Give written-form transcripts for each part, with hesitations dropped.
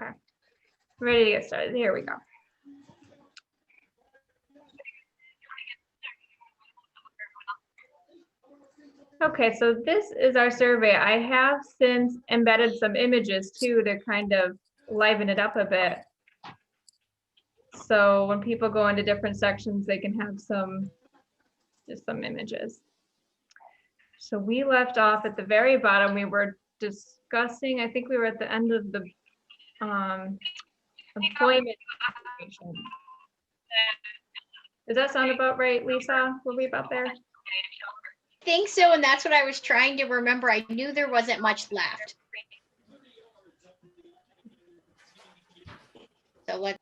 Okay, ready to get started. Here we go. Okay, so this is our survey. I have since embedded some images too to kind of liven it up a bit. So when people go into different sections, they can have just some images. So we left off at the very bottom. We were discussing, I think we were at the end of the employment information. Does that sound about right, Lisa? Were we about there? I think so, and that's what I was trying to remember. I knew there wasn't much left. So let's.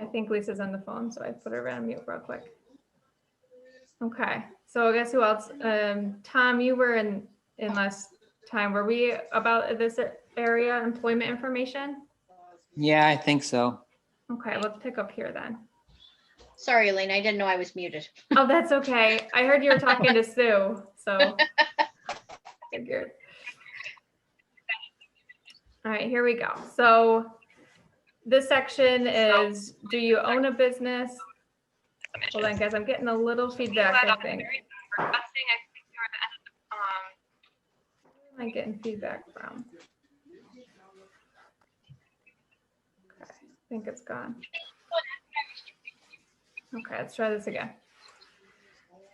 I think Lisa's on the phone, so I put her on mute real quick. Okay, so I guess who else? Tom, you were in last time. Were we about this area, employment information? Yeah, I think so. Okay, let's pick up here then. Sorry, Elaine, I didn't know I was muted. Oh, that's okay. I heard you were talking to Sue, so figured. All right, here we go. So this section is, do you own a business? Hold on, guys, I'm getting a little feedback, I think. Where am I getting feedback from? Okay, I think it's gone. Okay, let's try this again.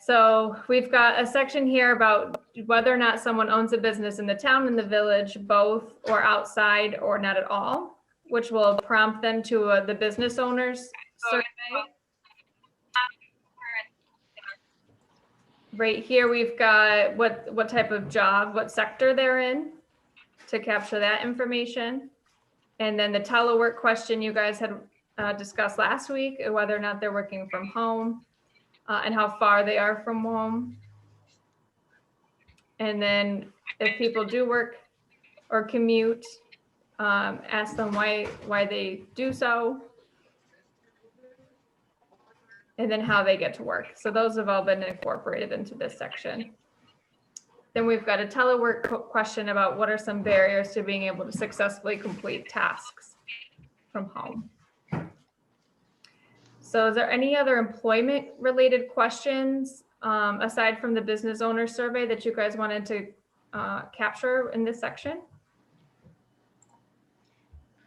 So we've got a section here about whether or not someone owns a business in the town and the village, both or outside or not at all, which will prompt them to the business owners survey. Right here, we've got what type of job, what sector they're in to capture that information. And then the telework question you guys had discussed last week, whether or not they're working from home and how far they are from home. And then if people do work or commute, ask them why they do so. And then how they get to work. So those have all been incorporated into this section. Then we've got a telework question about what are some barriers to being able to successfully complete tasks from home. So is there any other employment related questions aside from the business owner survey that you guys wanted to capture in this section?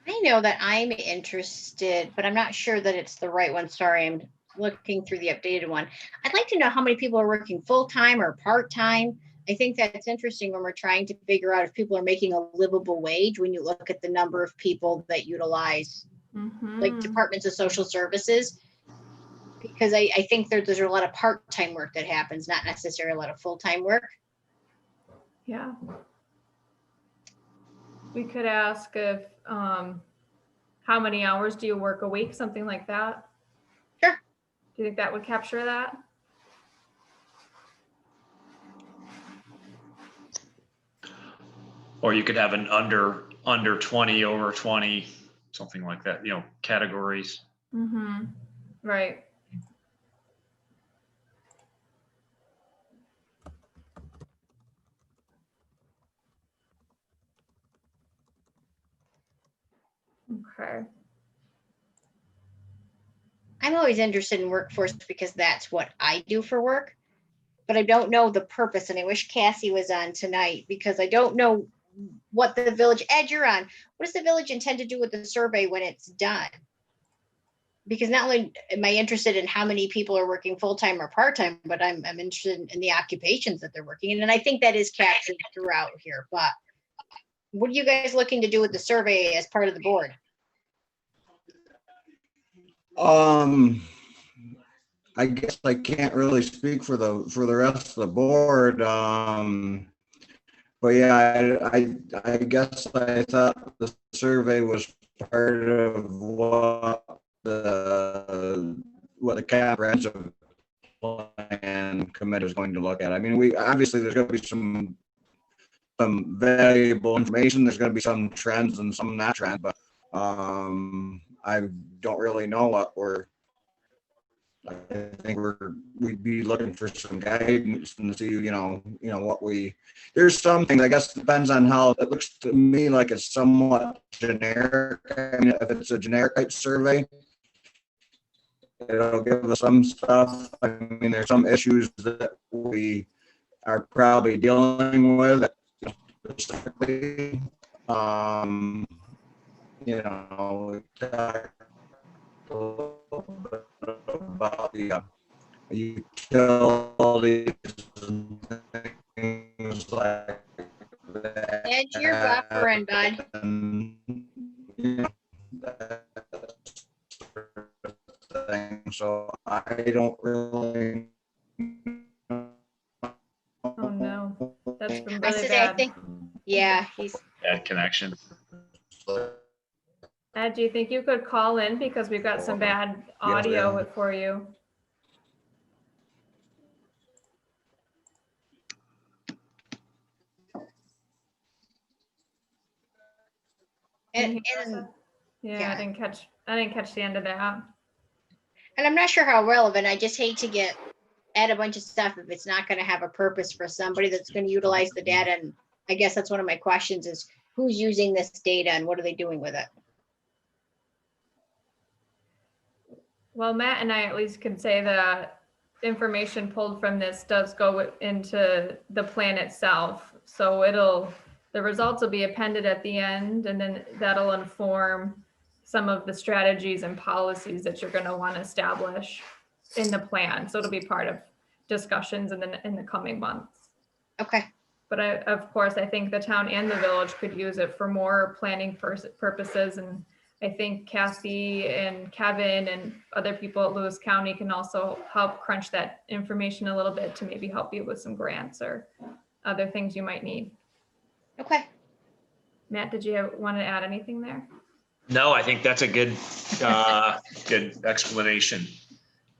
I know that I'm interested, but I'm not sure that it's the right one. Sorry, I'm looking through the updated one. I'd like to know how many people are working full-time or part-time. I think that's interesting when we're trying to figure out if people are making a livable wage when you look at the number of people that utilize like departments of social services. Because I think there's a lot of part-time work that happens, not necessarily a lot of full-time work. Yeah. We could ask if, how many hours do you work a week? Something like that. Sure. Do you think that would capture that? Or you could have an under 20, over 20, something like that, you know, categories. Mm-hmm. Right. Okay. I'm always interested in workforce because that's what I do for work, but I don't know the purpose. And I wish Cassie was on tonight because I don't know what the village, Ed, you're on. What does the village intend to do with the survey when it's done? Because not only am I interested in how many people are working full-time or part-time, but I'm interested in the occupations that they're working in. And I think that is captured throughout here, but what are you guys looking to do with the survey as part of the board? I guess I can't really speak for the rest of the board. But yeah, I guess I thought the survey was part of what the comprehensive plan committee is going to look at. I mean, we obviously there's going to be some valuable information. There's going to be some trends and some not trends, but I don't really know what we're I think we'd be looking for some guidance and see, what there's some things, I guess, depends on how, it looks to me like it's somewhat generic. I mean, if it's a generic type survey, it'll give us some stuff. I mean, there's some issues that we are probably dealing with specifically. We talked a little bit about the utilities and things like that. Ed, you're buffering, bud. And, that sort of thing. So I don't really. Oh, no. That's been I really said, I bad. think, yeah, he's, Bad connection. Ed, do you think you could call in because we've got some bad audio for you? Can you hear us? and Yeah, yeah. I didn't catch the end of that. I'm not sure how relevant. I just hate to add a bunch of stuff if it's not going to have a purpose for somebody that's going to utilize the data. And I guess that's one of my questions is who's using this data and what are they doing with it? Well, Matt and I at least can say that information pulled from this does go into the plan itself. So the results will be appended at the end, and then that'll inform some of the strategies and policies that you're going to want to establish in the plan. So it'll be part of discussions in the coming months. Okay. But of course, I think the town and the village could use it for more planning purposes. And I think Kathy and Kevin and other people at Lewis County can also help crunch that information a little bit to maybe help you with some grants or other things you might need. Okay. Matt, did you want to add anything there? No, I think that's a good, good explanation.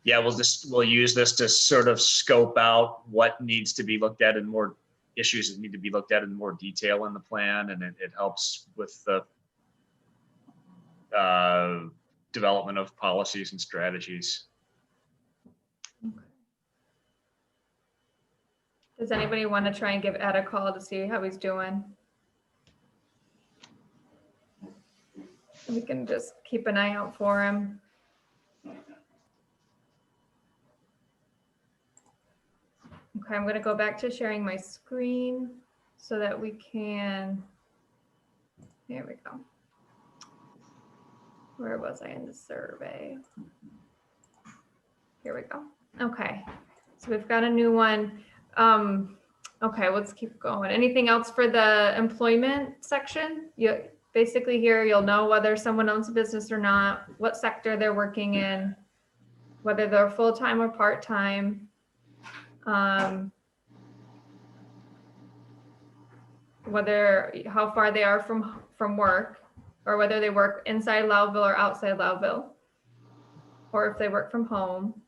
Yeah, we'll use this to sort of scope out what needs to be looked at and more issues that need to be looked at in more detail in the plan. And it helps with the development of policies and strategies. Does anybody want to try and give Ed a call to see how he's doing? We can just keep an eye out for him. Okay, I'm going to go back to sharing my screen so that we can, here we go. Where was I in the survey? Here we go. Okay, so we've got a new one. Okay, let's keep going. Anything else for the employment section? Basically here, you'll know whether someone owns a business or not, what sector they're working in, whether they're full-time or part-time, how far they are from work, or whether they work inside Lowville or outside Lowville, or if they work from home,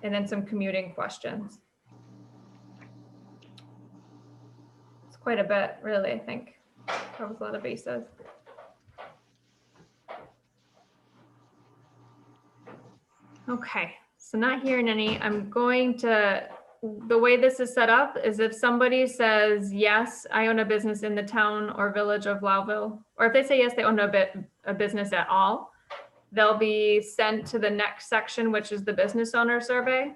and then some commuting questions. It's quite a bit, really, I think. Covers a lot of bases. Okay, so not hearing any, the way this is set up is if somebody says, yes, I own a business in the town or village of Lowville, or if they say yes, they own a business at all, they'll be sent to the next section, which is the business owner survey.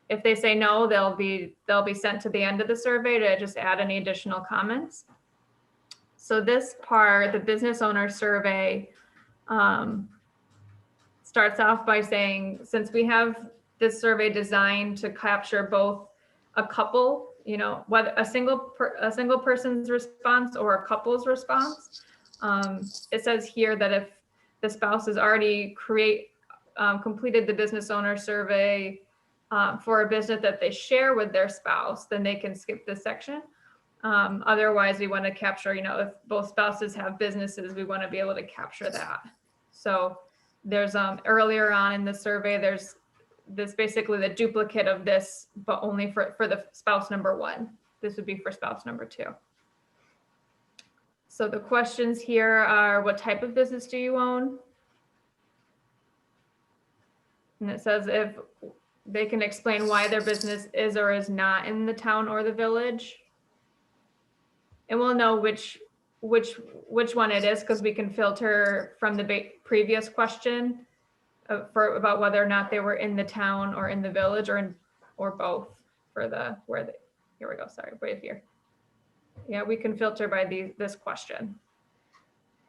If they say no, they'll be sent to the end of the survey to just add any additional comments. So this part, the business owner survey, starts off by saying, since we have this survey designed to capture both a couple, whether a single person's response or a couple's response, it says here that if the spouse has already completed the business owner survey for a business that they share with their spouse, then they can skip this section. Otherwise, we want to capture, if both spouses have businesses, we want to be able to capture that. So there's earlier on in the survey, there's this basically the duplicate of this, but only for the spouse number one. This would be for spouse number two. So the questions here are, what type of business do you own? And it says they can explain why their business is or is not in the town or the village. And we'll know which one it is, because we can filter from the previous question for about whether or not they were in the town or in the village, or both for here we go, sorry, right here. Yeah, we can filter by this question.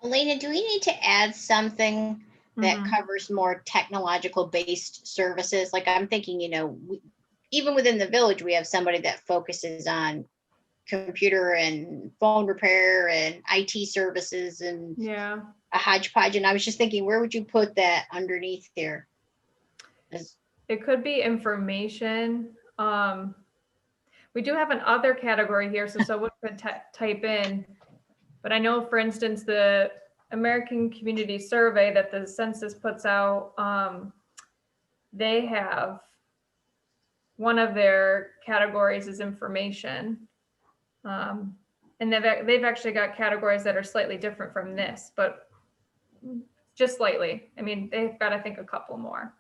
Elena, do we need to add something that Mhm. covers more technological based services? Like I'm thinking, even within the village, we have somebody that focuses on computer and phone repair and IT services and Yeah, a hodgepodge. And I was just thinking, where would you put that underneath here? it could be information. We do have an other category here, so someone could type in, but I know, for instance, the American Community Survey that the census puts out, they have one of their categories is information. And they've actually got categories that are slightly different from this, but just slightly. I mean, they've got, I think, a couple more.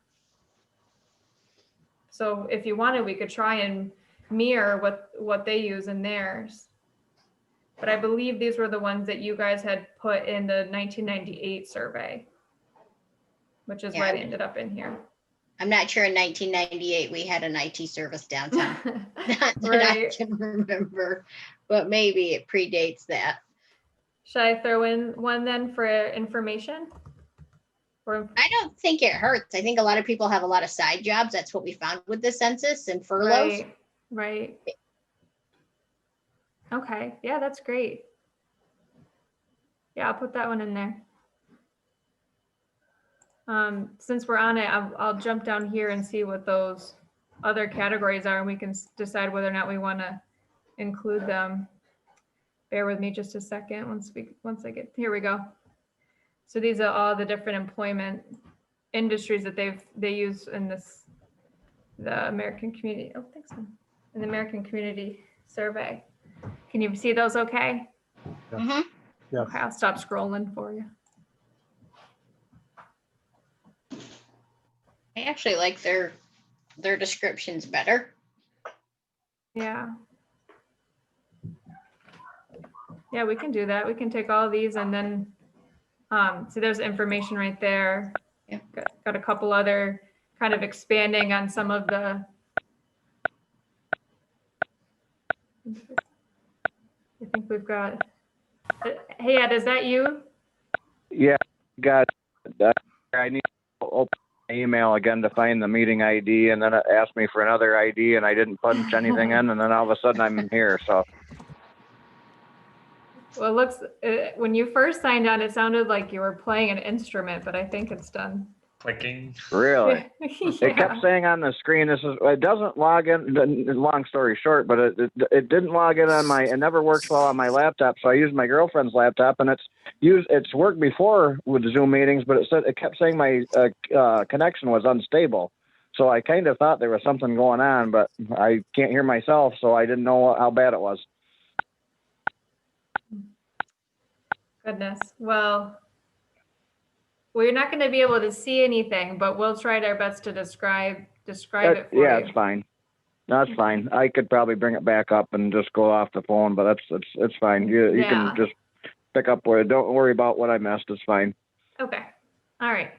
So if you wanted, we could try and mirror what they use in theirs. But I believe these were the ones that you guys had put in the 1998 survey, which is why they ended up in here. I'm not sure in 1998 we had an IT service downtown. Not that Right. I can remember, but maybe it predates that. Should I throw in one then for information? I don't think it hurts. I think a lot of people have a lot of side jobs. That's what we found with the census and furloughs. Right. Okay, yeah, that's great. Yeah, I'll put that one in there. Since we're on it, I'll jump down here and see what those other categories are, and we can decide whether or not we want to include them. Bear with me just a second. Once I get, here we go. So these are all the different employment industries that they use in the American Community. Oh, thanks, man. In the American Community Survey. Can you see those okay? Mhm. Yes. Okay, I'll stop scrolling for you. I actually like their descriptions better. Yeah. Yeah, we can do that. We can take all of these and then, so there's information right there. Yeah. Got a couple other kind of expanding on some of the. I think we've got, hey Ed, is that you? Yeah, got that. I need to open my email again to find the meeting ID, and then it asked me for another ID, and I didn't punch anything in, and then all of a sudden I'm here. So Well, it looks, when you first signed on, it sounded like you were playing an instrument, but I think it's done. Clicking. really, Yeah. it kept saying on the screen, it doesn't log in. Long story short, but it didn't log in on it never works well on my laptop. So I used my girlfriend's laptop, and it's worked before with Zoom meetings, but it kept saying my connection was unstable. So I kind of thought there was something going on, but I can't hear myself, so I didn't know how bad it was. Goodness. Well, we're not going to be able to see anything, but we'll try our best to describe it for you. Yeah, it's fine. That's fine. I could probably bring it back up and just go off the phone, but it's fine. You Yeah. can just pick up where. Don't worry about what I missed. It's fine. Okay. All right.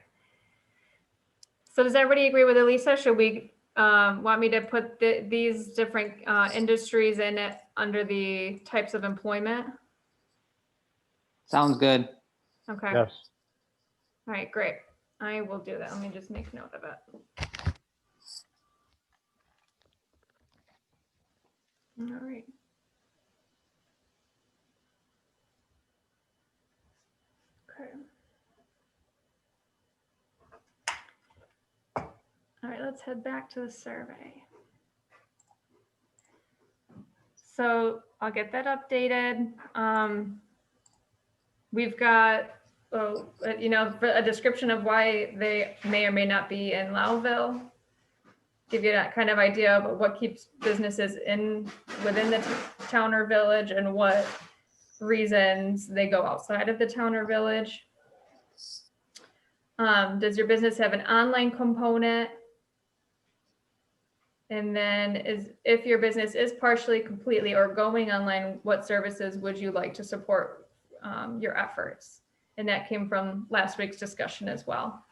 So does everybody agree with Elisa? Should we want me to put these different industries in it under the types of employment? Sounds good. Okay. Yes. All right, great. I will do that. Let me just make note of it. All right. Okay. All right, let's head back to the survey. So I'll get that updated. We've got, a description of why they may or may not be in Lowville. Give you that kind of idea of what keeps businesses within the town or village and what reasons they go outside of the town or village. Does your business have an online component? And then if your business is partially, completely, or going online, what services would you like to support your efforts? And that came from last week's discussion as well.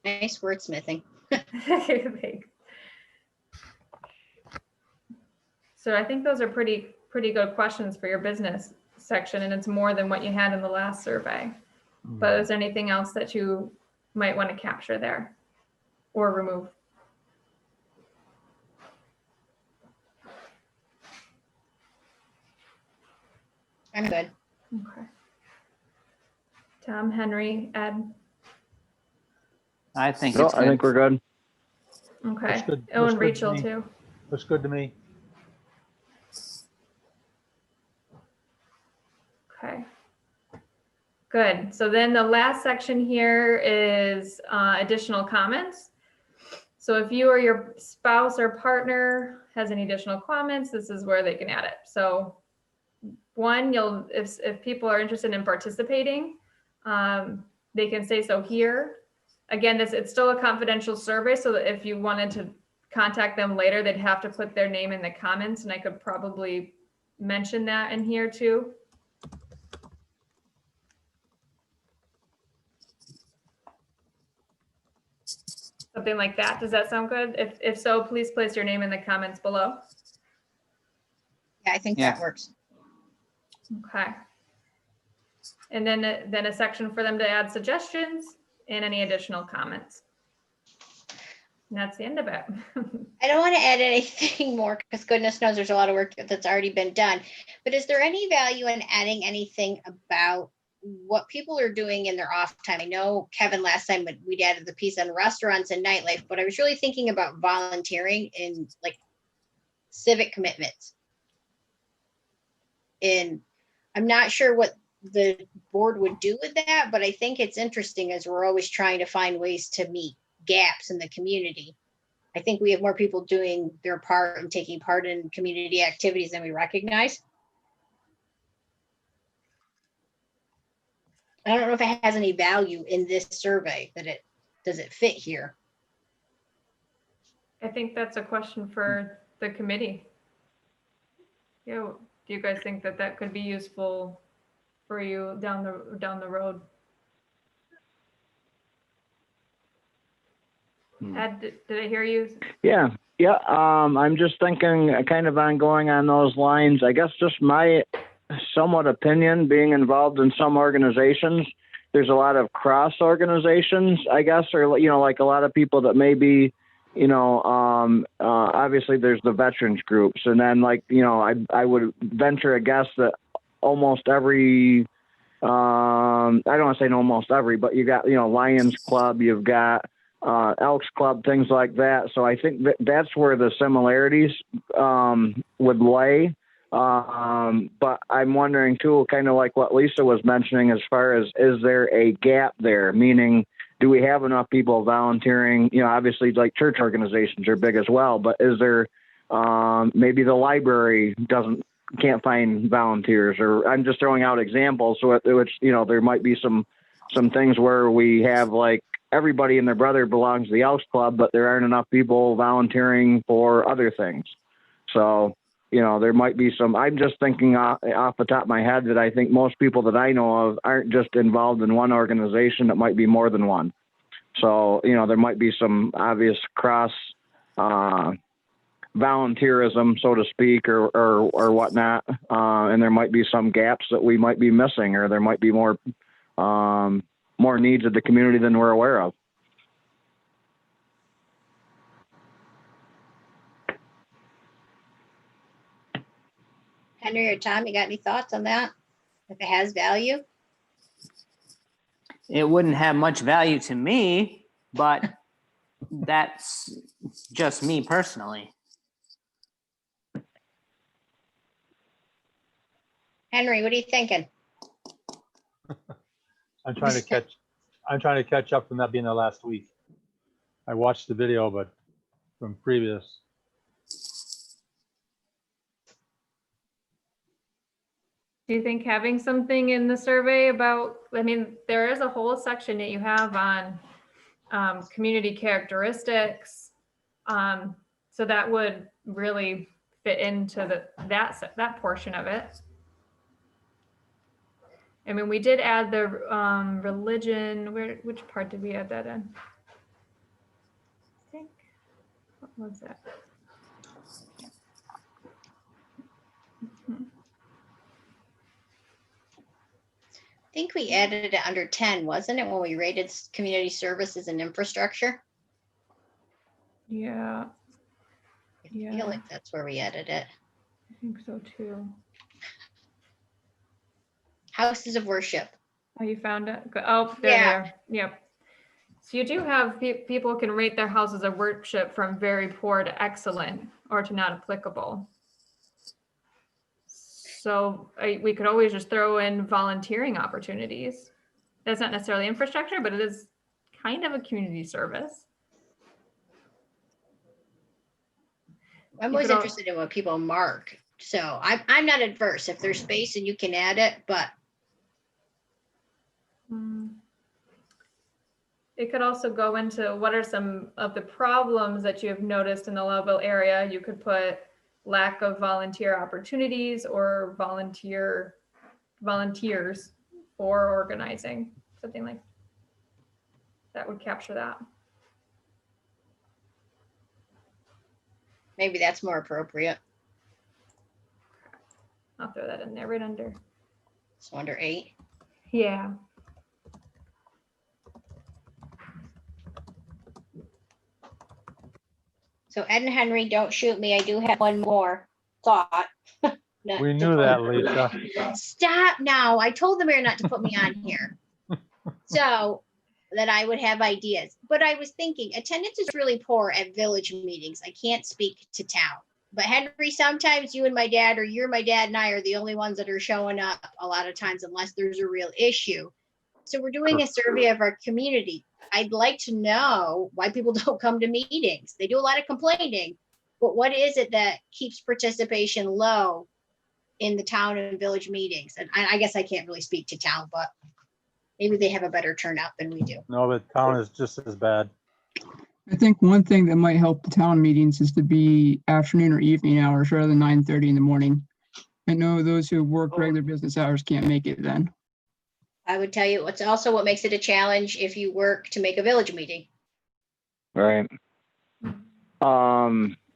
Nice wordsmithing. Thanks. So I think those are pretty good questions for your business section, and it's more than what you had in the last survey. But is there anything else that you might want to capture there or remove? I'm good. Okay. Tom, Henry, Ed. I think No, it's I think we're good. good. Okay. Looks good. Oh, Looks and good to Rachel me. too. Looks good to me. Okay. Good. So then the last section here is additional comments. So if you or your spouse or partner has any additional comments, this is where they can add it. So one, if people are interested in participating, they can say so here. Again, it's still a confidential survey, so that if you wanted to contact them later, they'd have to put their name in the comments, and I could probably mention that in here too. Something like that. Does that sound good? If so, please place your name in the comments below. Yeah, I think Yeah. that works. Okay. And then a section for them to add suggestions and any additional comments. And that's the end of it. I don't want to add anything more because goodness knows there's a lot of work that's already been done. But is there any value in adding anything about what people are doing in their off time? I know, Kevin, last time we'd added the piece on restaurants and nightlife, but I was really thinking about volunteering in like civic commitments. And I'm not sure what the board would do with that, but I think it's interesting as we're always trying to find ways to meet gaps in the community. I think we have more people doing their part and taking part in community activities than we recognize. I don't know if it has any value in this survey does it fit here? I think that's a question for the committee. Do you guys think that could be useful for you down the road? Ed, did I hear you? Yeah. I'm just thinking kind of ongoing on those lines. I guess just my somewhat opinion, being involved in some organizations, there's a lot of cross organizations, I guess, or, like a lot of people that may be, obviously there's the veterans groups. And then I would venture a guess that almost every, I don't want to say almost every, but you got, Lions Club, you've got, Elks Club, things like that. So I think that's where the similarities would lay. But I'm wondering too, kind of like what Lisa was mentioning, as far as, is there a gap there? Meaning, do we have enough people volunteering? Obviously like church organizations are big as well, but is there, maybe the library can't find volunteers, or I'm just throwing out examples. So which, there might be some things where we have like everybody and their brother belongs to the Elks Club, but there aren't enough people volunteering for other things. So, there might be some, I'm just thinking off the top of my head that I think most people that I know of aren't just involved in one organization. It might be more than one. So, there might be some obvious cross volunteerism, so to speak, or whatnot. And there might be some gaps that we might be missing, or there might be more needs of the community than we're aware of. Henry or Tom, you got any thoughts on that? If it has value? It wouldn't have much value to me, but that's just me personally. Henry, what are you thinking? I'm trying to catch up from that being the last week. I watched the video, but from previous. Do you think having something in the survey about, there is a whole section that you have on community characteristics, So that would really fit into that portion of it. I mean, we did add the religion. Which part did we add that in? I think, what was that? I think we added it under 10, wasn't it, when we rated community services and infrastructure? Yeah, I Yeah. feel like that's where we added it. I think so too. Houses of worship. Oh, you found it? Oh, there they are. Yep. So you do have people can rate their houses of worship from very poor to excellent or to not applicable. So we could always just throw in volunteering opportunities. That's not necessarily infrastructure, but it is kind of a community service. I'm You always could al- interested in what people mark. So I'm not adverse if there's space and you can add it, but It could also go into what are some of the problems that you have noticed in the Lowville area. You could put lack of volunteer opportunities or volunteers for organizing, something like that would capture that. maybe that's more appropriate. I'll throw that in there right under. So under 8. Yeah. So Ed and Henry, don't shoot me. I do have one more thought. Not We to knew put- that, Lisa. Stop now. I told the mayor not to put me on here. So that I would have ideas. But I was thinking attendance is really poor at village meetings. I can't speak to town. But Henry, sometimes you and my dad, or you're my dad and I are the only ones that are showing up a lot of times unless there's a real issue. So we're doing a survey of our community. I'd like to know why people don't come to meetings. They do a lot of complaining, but what is it that keeps participation low in the town and village meetings? And I guess I can't really speak to town, but maybe they have a better turnout than we do. No, but town is just as bad. I think one thing that might help the town meetings is to be afternoon or evening hours rather than 9:30 in the morning. I know those who work regular business hours can't make it then. I would tell you what's also what makes it a challenge if you work to make a village meeting. Right.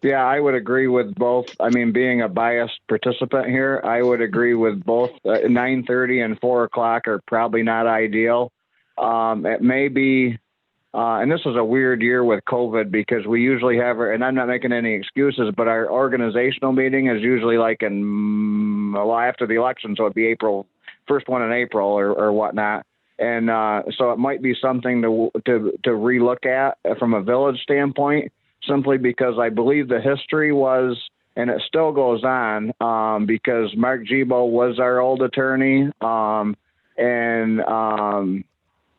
Yeah, I would agree with both. I mean, being a biased participant here, I would agree with both. 9:30 and 4 o'clock are probably not ideal. It may be, and this is a weird year with COVID because we usually have, and I'm not making any excuses, but our organizational meeting is usually like after the election, so it'd be April, first one in April or whatnot. And so it might be something to relook at from a village standpoint, simply because I believe the history was, and it still goes on, because Mark Gibo was our old attorney, and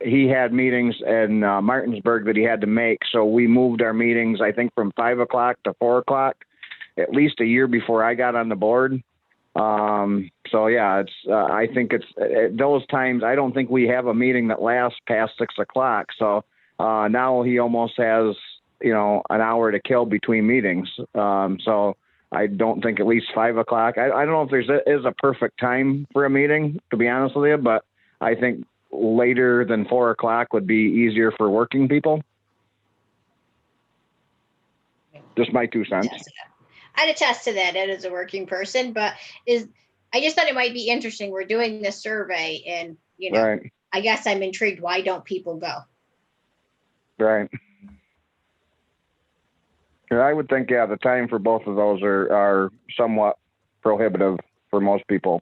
he had meetings in Martinsburg that he had to make. So we moved our meetings, I think, from 5 o'clock to 4 o'clock, at least a year before I got on the board. So yeah, it's, I think it's at those times, I don't think we have a meeting that lasts past 6 o'clock. So, now he almost has, an hour to kill between meetings. So I don't think at least 5 o'clock. I don't know if is a perfect time for a meeting, to be honest with you, but I think later than 4 o'clock would be easier for working people. Just my 2 cents. I'd attest to that. Ed is a working person, but I just thought it might be interesting. We're doing this survey and, Right. I guess I'm intrigued. Why don't people go? Right. Yeah, I would think, the time for both of those are somewhat prohibitive for most people.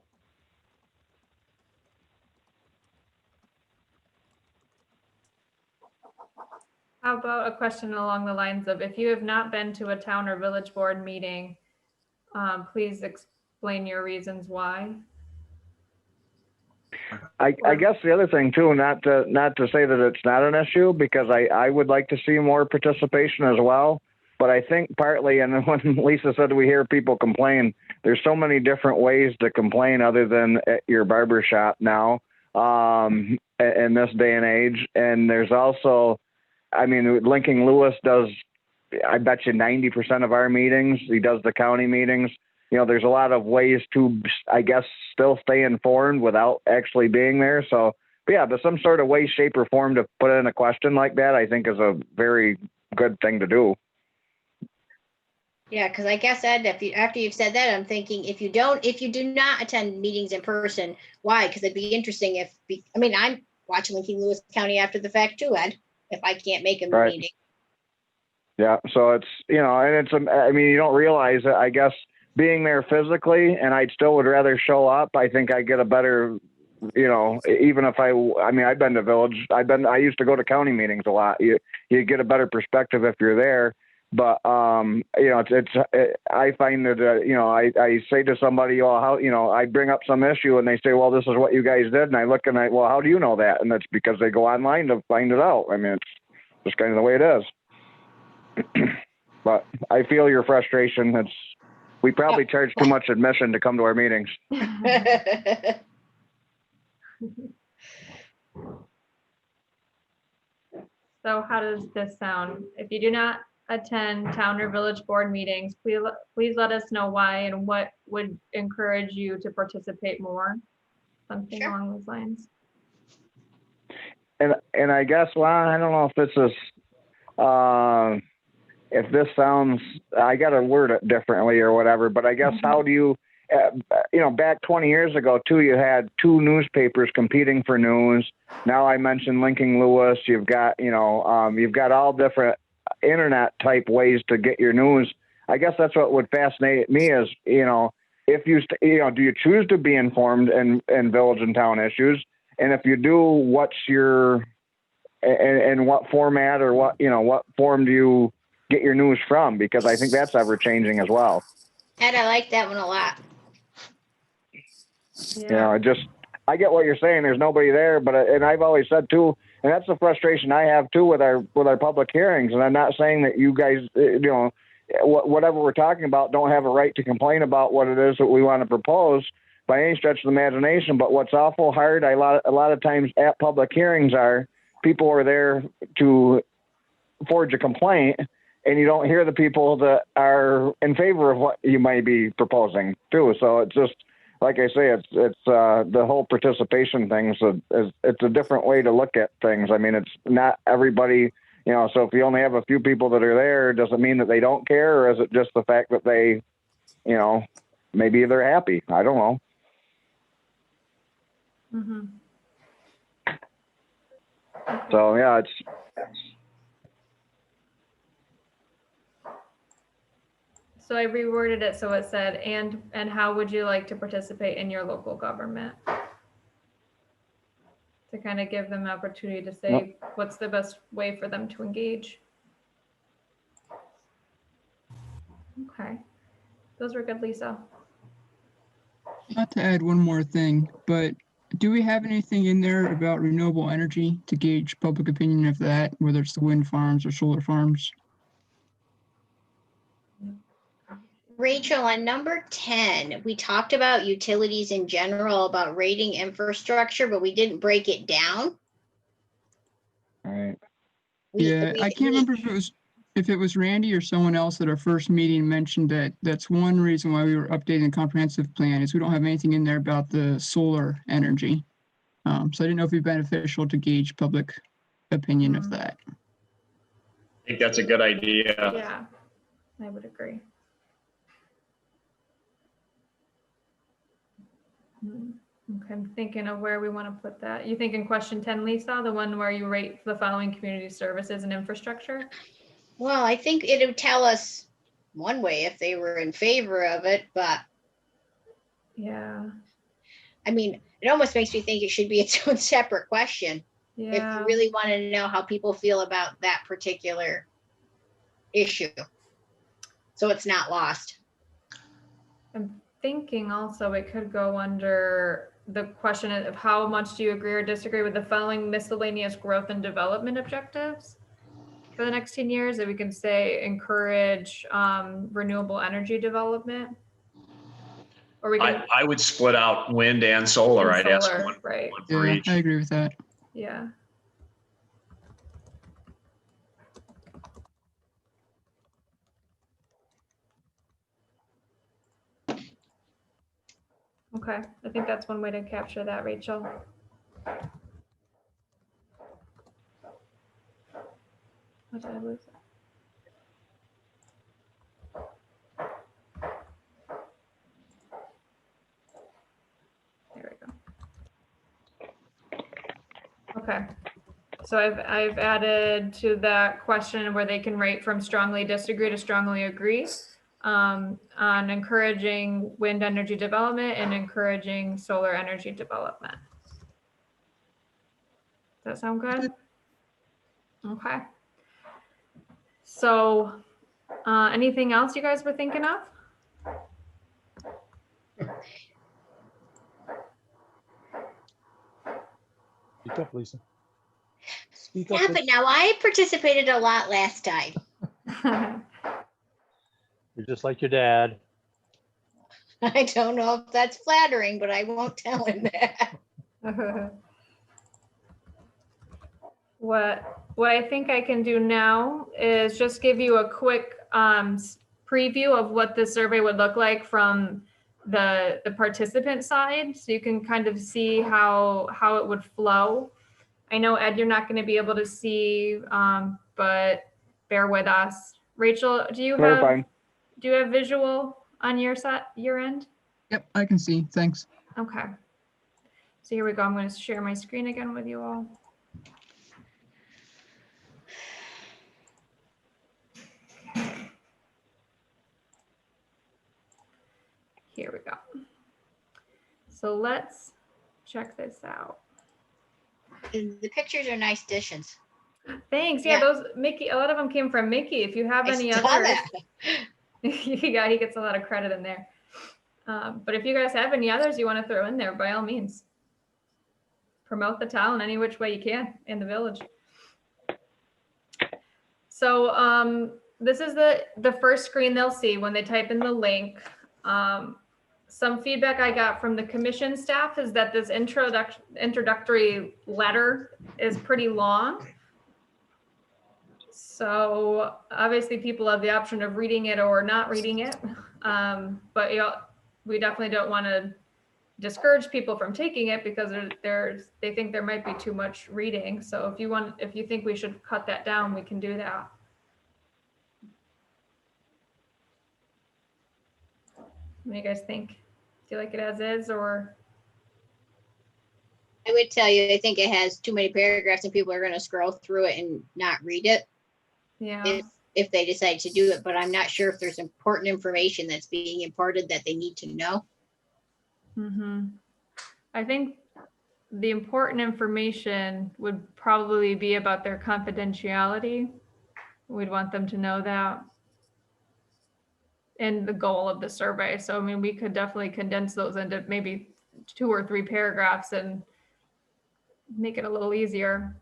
How about a question along the lines of, if you have not been to a town or village board meeting, please explain your reasons why. I guess the other thing too, not to say that it's not an issue, because I would like to see more participation as well. But I think partly, and when Lisa said we hear people complain, there's so many different ways to complain other than at your barber shop now, in this day and age. And there's also, I mean, Lincoln Lewis does I bet you 90% of our meetings, he does the county meetings. You know, there's a lot of ways to, I guess, still stay informed without actually being there. So, but yeah, but some sort of way, shape, or form to put in a question like that, I think is a very good thing to do. Yeah, because I guess, Ed, after you've said that, I'm thinking if you do not attend meetings in person, why? Because it'd be interesting I'm watching Lincoln Lewis County after the fact too, Ed, if I can't make a Right. meeting. Yeah. So it's, and it's, I mean, you don't realize it, I guess, being there physically, and I still would rather show up. I think I get a better, even if I've been to Village, I used to go to county meetings a lot. You get a better perspective if you're there. But, I find that, I say to somebody, well, how, I bring up some issue and they say, well, this is what you guys did. And I look and well, how do you know that? And it's because they go online to find it out. I mean, it's just kind of the way it is. But I feel your frustration. We probably charge too much admission to come to our meetings. So how does this sound? If you do not attend town or village board meetings, please let us know why and what would encourage you to participate more. Something Sure. along those lines. And I guess, well, I don't know if this sounds, I got to word it differently or whatever, but I guess how do you, back 20 years ago too, you had two newspapers competing for news. Now I mentioned Lincoln Lewis. You've got, you've got all different internet type ways to get your news. I guess that's what would fascinate me is, if you, do you choose to be informed in village and town issues? And if you do, what's your, and what format or what form do you get your news from? Because I think that's ever changing as well. Ed, I like that one a lot. Yeah. I get what you're saying. There's nobody there, and I've always said too, and that's the frustration I have too with our public hearings. And I'm not saying that you guys, whatever we're talking about, don't have a right to complain about what it is that we want to propose by any stretch of the imagination. But what's awful hard, a lot of times at public hearings people are there to forge a complaint, and you don't hear the people that are in favor of what you might be proposing too. So it's just, like I say, it's the whole participation thing. So it's a different way to look at things. I mean, it's not everybody, so if you only have a few people that are there, does it mean that they don't care? Or is it just the fact that they, maybe they're happy? I don't know. Mm-hmm. So yeah, So I reworded it so it said, and how would you like to participate in your local government? To kind of give them an opportunity to say what's the best way for them to engage. Okay, those were good, Lisa. Not to add one more thing, but do we have anything in there about renewable energy to gauge public opinion of that, whether it's the wind farms or solar farms? Rachel, on number 10, we talked about utilities in general, about rating infrastructure, but we didn't break it down. all right. I can't remember if it was Randy or someone else at our first meeting mentioned that that's one reason why we were updating the comprehensive plan is we don't have anything in there about the solar energy. So I didn't know if it'd be beneficial to gauge public opinion of that. I think that's a good idea. Yeah, I would agree. Okay, I'm thinking of where we want to put that. You think in question 10, Lisa, the one where you rate the following community services and infrastructure? Well, I think it would tell us one way if they were in favor of it, but Yeah. I mean, it almost makes me think it should be its own separate question. Yeah. If you really want to know how people feel about that particular issue. So it's not lost. I'm thinking also it could go under the question of how much do you agree or disagree with the following miscellaneous growth and development objectives for the next 10 years? That we can say encourage renewable energy development. Or we can I would split out wind and solar. and I'd ask solar, one right? for Yeah, each. I agree with that. Yeah. Okay, I think that's one way to capture that, Rachel. What did I lose? There we go. Okay, so I've added to that question where they can rate from strongly disagree to strongly agree on encouraging wind energy development and encouraging solar energy development. Does that sound good? Okay. So anything else you guys were thinking of? Speak up, Lisa. Speak up. Yeah, but now I participated a lot last time. You're just like your dad. I don't know if that's flattering, but I won't tell him that. What I think I can do now is just give you a quick preview of what the survey would look like from the participant side, so you can kind of see how it would flow. I know, Ed, you're not going to be able to see, but bear with us. Rachel, do you We're have fine. visual on your end? Yep, I can see. Thanks. Okay. So here we go. I'm going to share my screen again with you all. Here we go. So let's check this out. The pictures are nice additions. Thanks. Yeah, Yeah. those Mickey, a lot of them came from Mickey. If you have I any saw others, that. yeah, he gets a lot of credit in there. But if you guys have any others you want to throw in there, by all means, promote the town any which way you can in the village. So this is the first screen they'll see when they type in the link. Some feedback I got from the commission staff is that this introductory letter is pretty long. So obviously people have the option of reading it or not reading it. But we definitely don't want to discourage people from taking it because they think there might be too much reading. So if you think we should cut that down, we can do that. What do you guys think? Do you like it as is, or? I would tell you, I think it has too many paragraphs and people are going to scroll through it and not read it. Yeah. If they decide to do it, but I'm not sure if there's important information that's being imparted that they need to know. Mm-hmm. I think the important information would probably be about their confidentiality. We'd want them to know that. And the goal of the survey. So, I mean, we could definitely condense those into maybe 2 or 3 paragraphs and make it a little easier.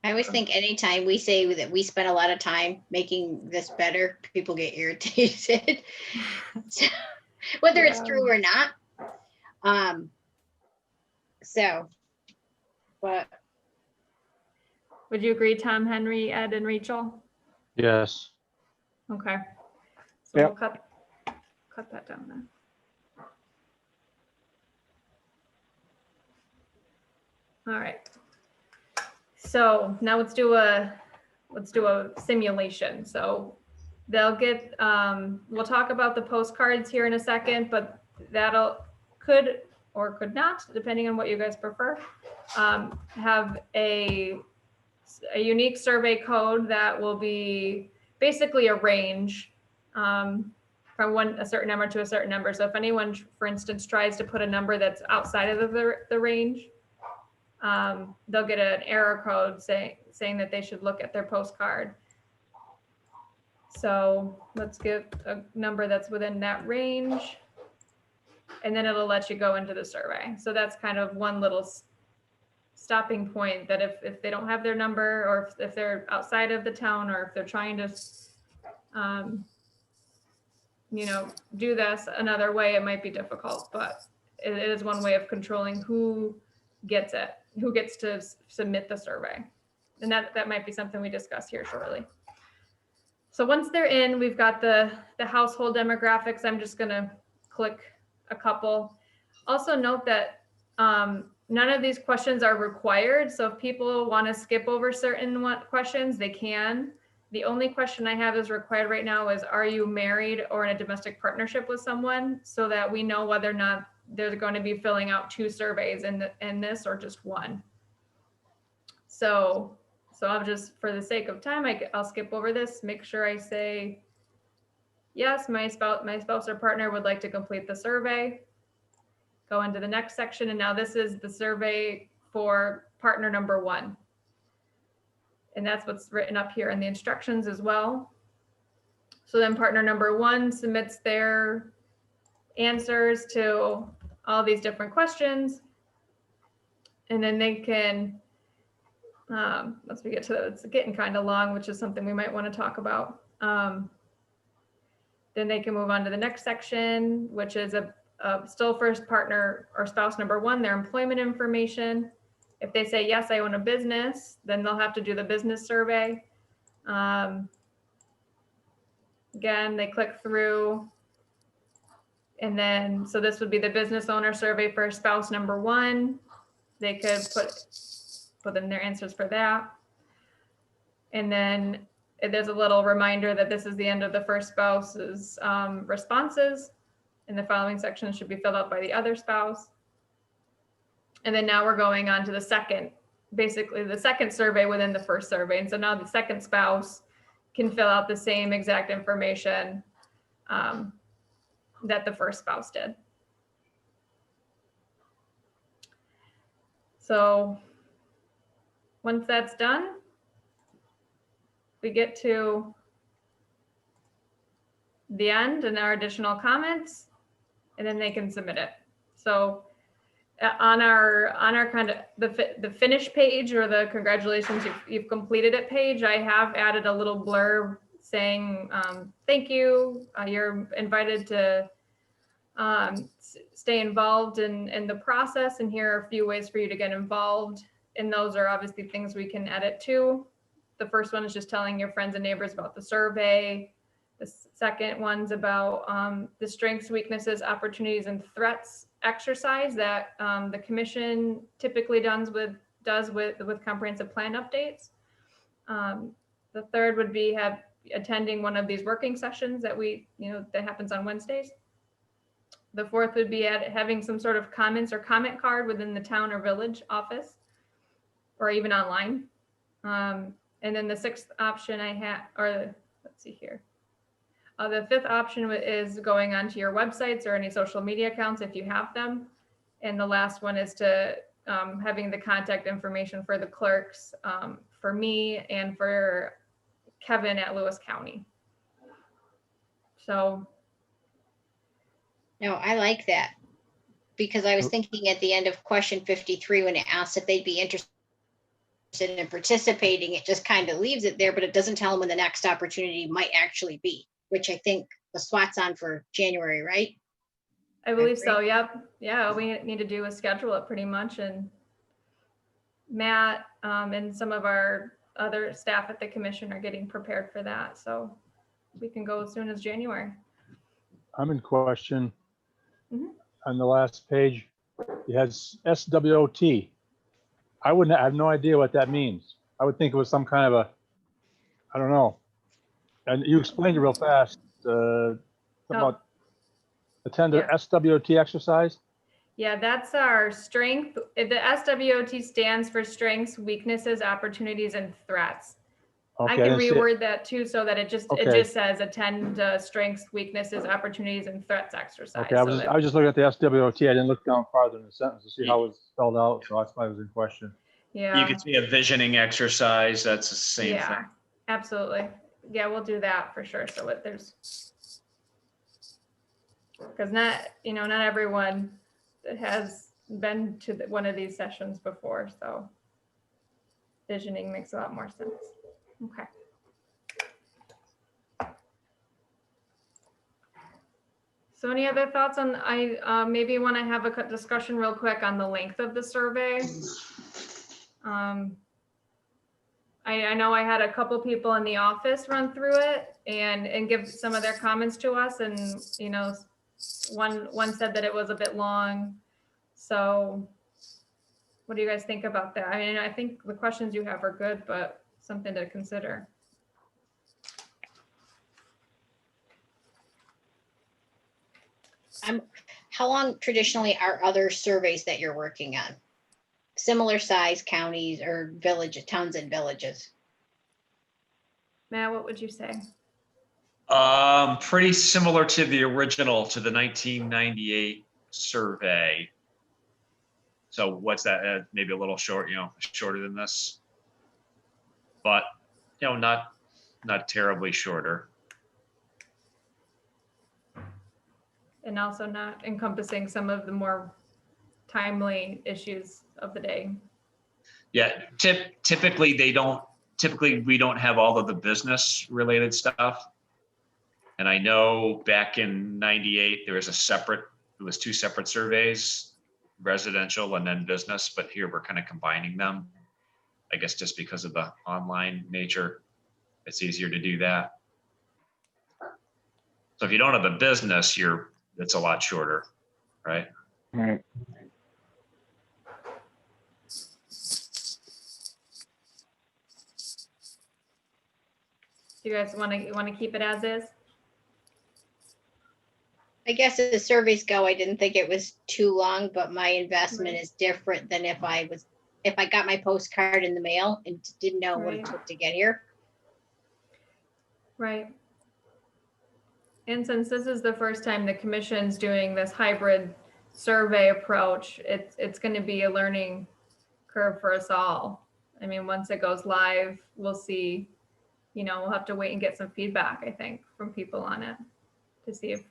I always think anytime we say that we spend a lot of time making this better, people get irritated. Whether it's true or not. But Would you agree, Tom, Henry, Ed, and Rachel? Yes. Okay. So Yep. we'll cut that down then. All right. So now let's do a simulation. So they'll get, we'll talk about the postcards here in a second, but could or could not, depending on what you guys prefer, have a unique survey code that will be basically a range from a certain number to a certain number. So if anyone, for instance, tries to put a number that's outside of the range, they'll get an error code saying that they should look at their postcard. So let's give a number that's within that range, and then it'll let you go into the survey. So that's kind of one little stopping point, that if they don't have their number, or if they're outside of the town, or if they're trying to do this another way, it might be difficult, but it is one way of controlling who gets to submit the survey. And that might be something we discuss here shortly. So once they're in, we've got the household demographics. I'm just going to click a couple. Also note that none of these questions are required. So if people want to skip over certain questions, they can. The only question I have is required right now is, are you married or in a domestic partnership with someone? So that we know whether or not they're going to be filling out 2 surveys in this or just one. So I'll just, for the sake of time, I'll skip over this, make sure I say, yes, my spouse or partner would like to complete the survey. Go into the next section. And now this is the survey for partner number 1. And that's what's written up here in the instructions as well. So then partner number 1 submits their answers to all these different questions. And then they can, once we get to that, it's getting kind of long, which is something we might want to talk about. Then they can move on to the next section, which is still first partner or spouse number 1, their employment information. If they say, yes, I own a business, then they'll have to do the business survey. Again, they click through. And then, so this would be the business owner survey for spouse number 1. They could put in their answers for that. And then there's a little reminder that this is the end of the first spouse's responses, and the following sections should be filled out by the other spouse. And then now we're going on to the second, basically the second survey within the first survey. And so now the second spouse can fill out the same exact information that the first spouse did. So once that's done, we get to the end and our additional comments, and then they can submit it. So on our kind of the finish page, or the congratulations, you've completed it page, I have added a little blurb saying thank you, you're invited to stay involved in the process, and here are a few ways for you to get involved. And those are obviously things we can edit too. The first one is just telling your friends and neighbors about the survey. The second one's about the strengths, weaknesses, opportunities, and threats exercise that the commission typically does with comprehensive plan updates. The third would be attending one of these working sessions that that happens on Wednesdays. The fourth would be having some sort of comments or comment card within the town or village office, or even online. And then the sixth option let's see here. The fifth option is going onto your websites or any social media accounts if you have them. And the last one is to having the contact information for the clerks, for me and for Kevin at Lewis County. So. No, I like that, because I was thinking at the end of question 53, when it asked if they'd be interested in participating, it just kind of leaves it there, but it doesn't tell them when the next opportunity might actually be, which I think the SWAT's on for January, right? I believe so. Yep. Yeah. All we need to do is schedule it pretty much. And Matt and some of our other staff at the commission are getting prepared for that. So we can go as soon as January. I'm in question. Mhm. On the last page, it has SWOT. I have no idea what that means. I would think it was some kind of I don't know. And you explained it real fast, about attend the SWOT exercise. Yeah, that's our strength. The SWOT stands for strengths, weaknesses, opportunities, and threats. Okay, I can reword that too, so that it just says attend strengths, weaknesses, opportunities, and threats exercise. Okay, I was just looking at the SWOT. I didn't look down farther in the sentence to see how it was spelled out, so that's why I was in question. Yeah. You could see a visioning exercise. That's the same thing. Yeah, absolutely. Yeah, we'll do that for sure. So because not everyone has been to one of these sessions before, so visioning makes a lot more sense. Okay. So any other thoughts on, I maybe want to have a discussion real quick on the length of the survey. I know I had a couple people in the office run through it and give some of their comments to us, and one said that it was a bit long. So what do you guys think about that? I mean, I think the questions you have are good, but something to consider. How long traditionally are other surveys that you're working on? Similar size counties or villages, towns and villages? Matt, what would you say? Pretty similar to the original, to the 1998 survey. So what's that? Maybe a little short, shorter than this, but not terribly shorter. And also not encompassing some of the more timely issues of the day. Yeah, typically we don't have all of the business related stuff. And I know back in 98, it was two separate surveys, residential and then business, but here we're kind of combining them. I guess just because of the online nature, it's easier to do that. So if you don't have a business, it's a lot shorter, right? Right. Do you guys want to keep it as is? I guess as surveys go, I didn't think it was too long, but my investment is different than if I got my postcard in the mail and didn't know what it Right. took to get here. Right. And since this is the first time the commission's doing this hybrid survey approach, it's going to be a learning curve for us all. I mean, once it goes live, we'll see, we'll have to wait and get some feedback, I think, from people on it to see if,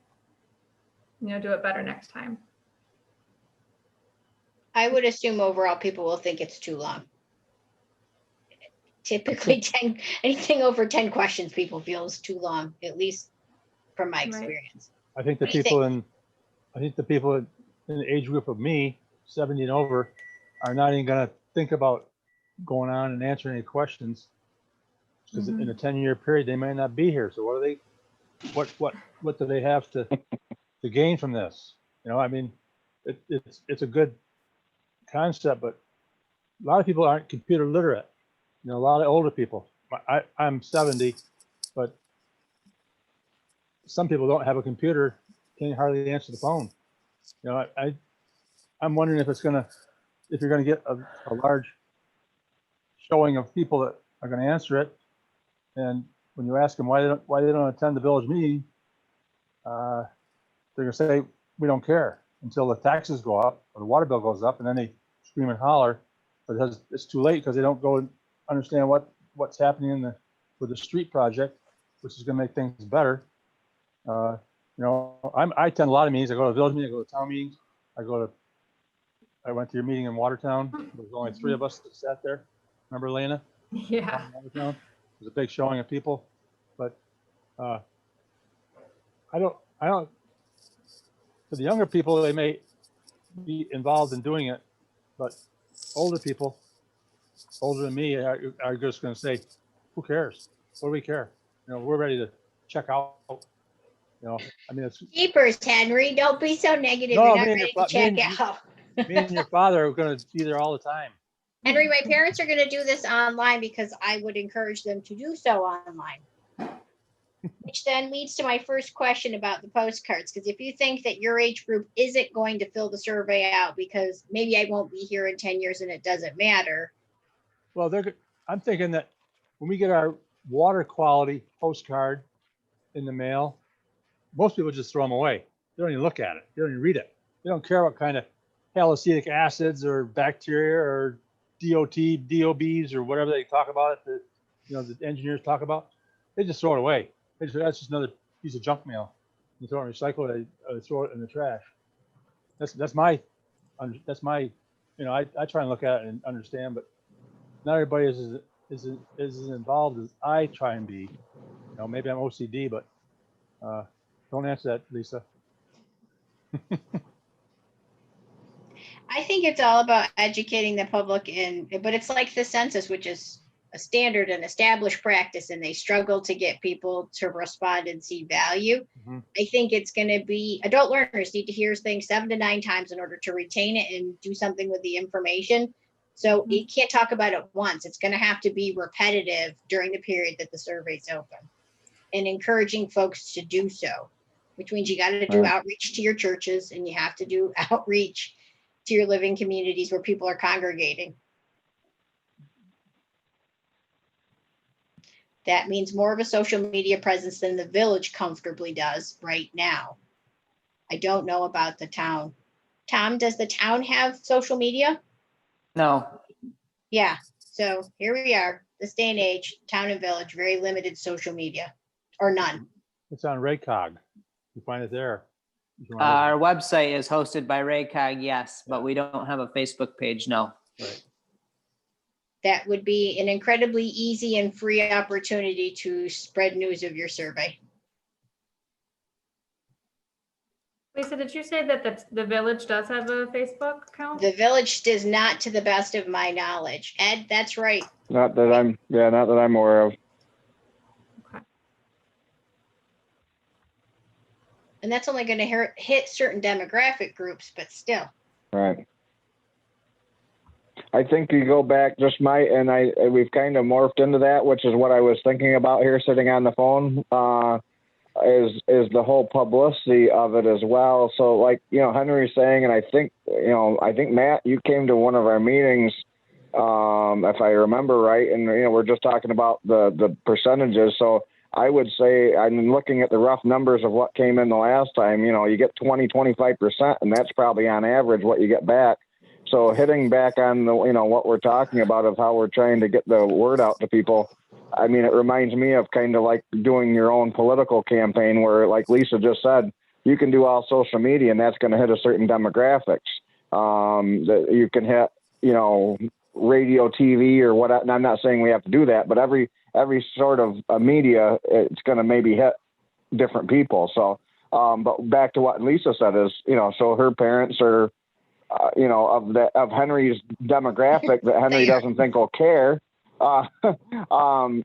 do it better next time. I would assume overall people will think it's too long. Typically anything over 10 questions people feel is too long, at least from my Right. experience. I think the What do you people in the age group of me, 70 and over, are not even gonna think about going on and answering any questions. Because in a 10-year period, they might not be here. So what do they have to gain from this? I mean, it's a good concept, but a lot of people aren't computer literate. A lot of older people. I'm 70, but some people don't have a computer, can't hardly answer the phone. I'm wondering if you're gonna get a large showing of people that are gonna answer it, and when you ask them why they don't attend the village meeting, they're gonna say we don't care until the taxes go up or the water bill goes up, and then they scream and holler, but it's too late because they don't go and understand what's happening with the street project, which is going to make things better. I attend a lot of meetings. I go to village meetings, I go to town meetings. I went to your meeting in Watertown. There was only 3 of us that sat there. Remember, Lena? Yeah. Watertown. It was a big showing of people, but I don't. For the younger people, they may be involved in doing it, but older people, older than me, are just going to say, "Who cares? What do we care? We're ready to check out." I mean, it's Keepers, Henry, don't be so negative. No, You're not me and ready your to check fa- out. me and your father are going to be there all the time. Henry, my parents are going to do this online because I would encourage them to do so online. Which then leads to my first question about the postcards. Because if you think that your age group isn't going to fill the survey out because maybe I won't be here in 10 years and it doesn't matter. Well, I'm thinking that when we get our water quality postcard in the mail, most people just throw them away. They don't even look at it. They don't even read it. They don't care what kind of haloacetic acids or bacteria or DOBs or whatever they talk about it, the engineers talk about. They just throw it away. That's just another piece of junk mail. You throw it in recycle it, or throw it in the trash. That's my, I try and look at it and understand, but not everybody is as involved as I try and be. Maybe I'm OCD, but don't answer that, Lisa. I think it's all about educating the public but it's like the census, which is a standard and established practice and they struggle to get people to respond and see value, Mhm. I think it's going to be adult learners need to hear things 7 to 9 times in order to retain it and do something with the information. So you can't talk about it once. It's going to have to be repetitive during the period that the survey's open and encouraging folks to do so, which means you got to do Right. outreach to your churches and you have to do outreach to your living communities where people are congregating. That means more of a social media presence than the village comfortably does right now. I don't know about the town. Tom, does the town have social media? No, Yeah. So here we are, this day and age, town and village, very limited social media or none. It's on Raycog. You find it there. If you wanna our website is hosted by Raycog, yes, but we don't have a Facebook page, no. look. Right. That would be an incredibly easy and free opportunity to spread news of your survey. Lisa, did you say that the village does have a Facebook account? The village does not, to the best of my knowledge. Ed, that's right. Not that I'm aware of. Okay. And that's only going to hit certain demographic groups, but still. Right. I think you go back, we've kind of morphed into that, which is what I was thinking about here sitting on the phone, is the whole publicity of it as well. So like, Henry's saying, and I think Matt, you came to one of our meetings, if I remember right. And, we're just talking about the percentages. So I would say, I'm looking at the rough numbers of what came in the last time, you get 25%, and that's probably on average what you get back. So hitting back on the, what we're talking about of how we're trying to get the word out to people. I mean, it reminds me of kind of like doing your own political campaign where, like Lisa just said, you can do all social media and that's going to hit a certain demographics. That you can hit, radio, TV or what. And I'm not saying we have to do that, but every sort of media, it's going to maybe hit different people. So, but back to what Lisa said is, so her parents are, of Henry's demographic that Henry doesn't think will care. It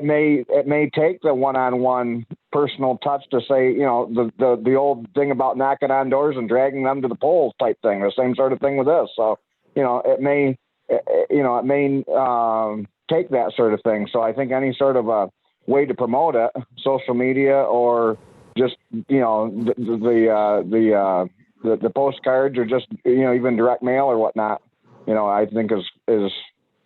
may take the one-on-one personal touch to say, the old thing about knocking on doors and dragging them to the polls type thing, the same sort of thing with this. So, it may take that sort of thing. So I think any sort of a way to promote it, social media or just, the postcards or just, even direct mail or whatnot, I think is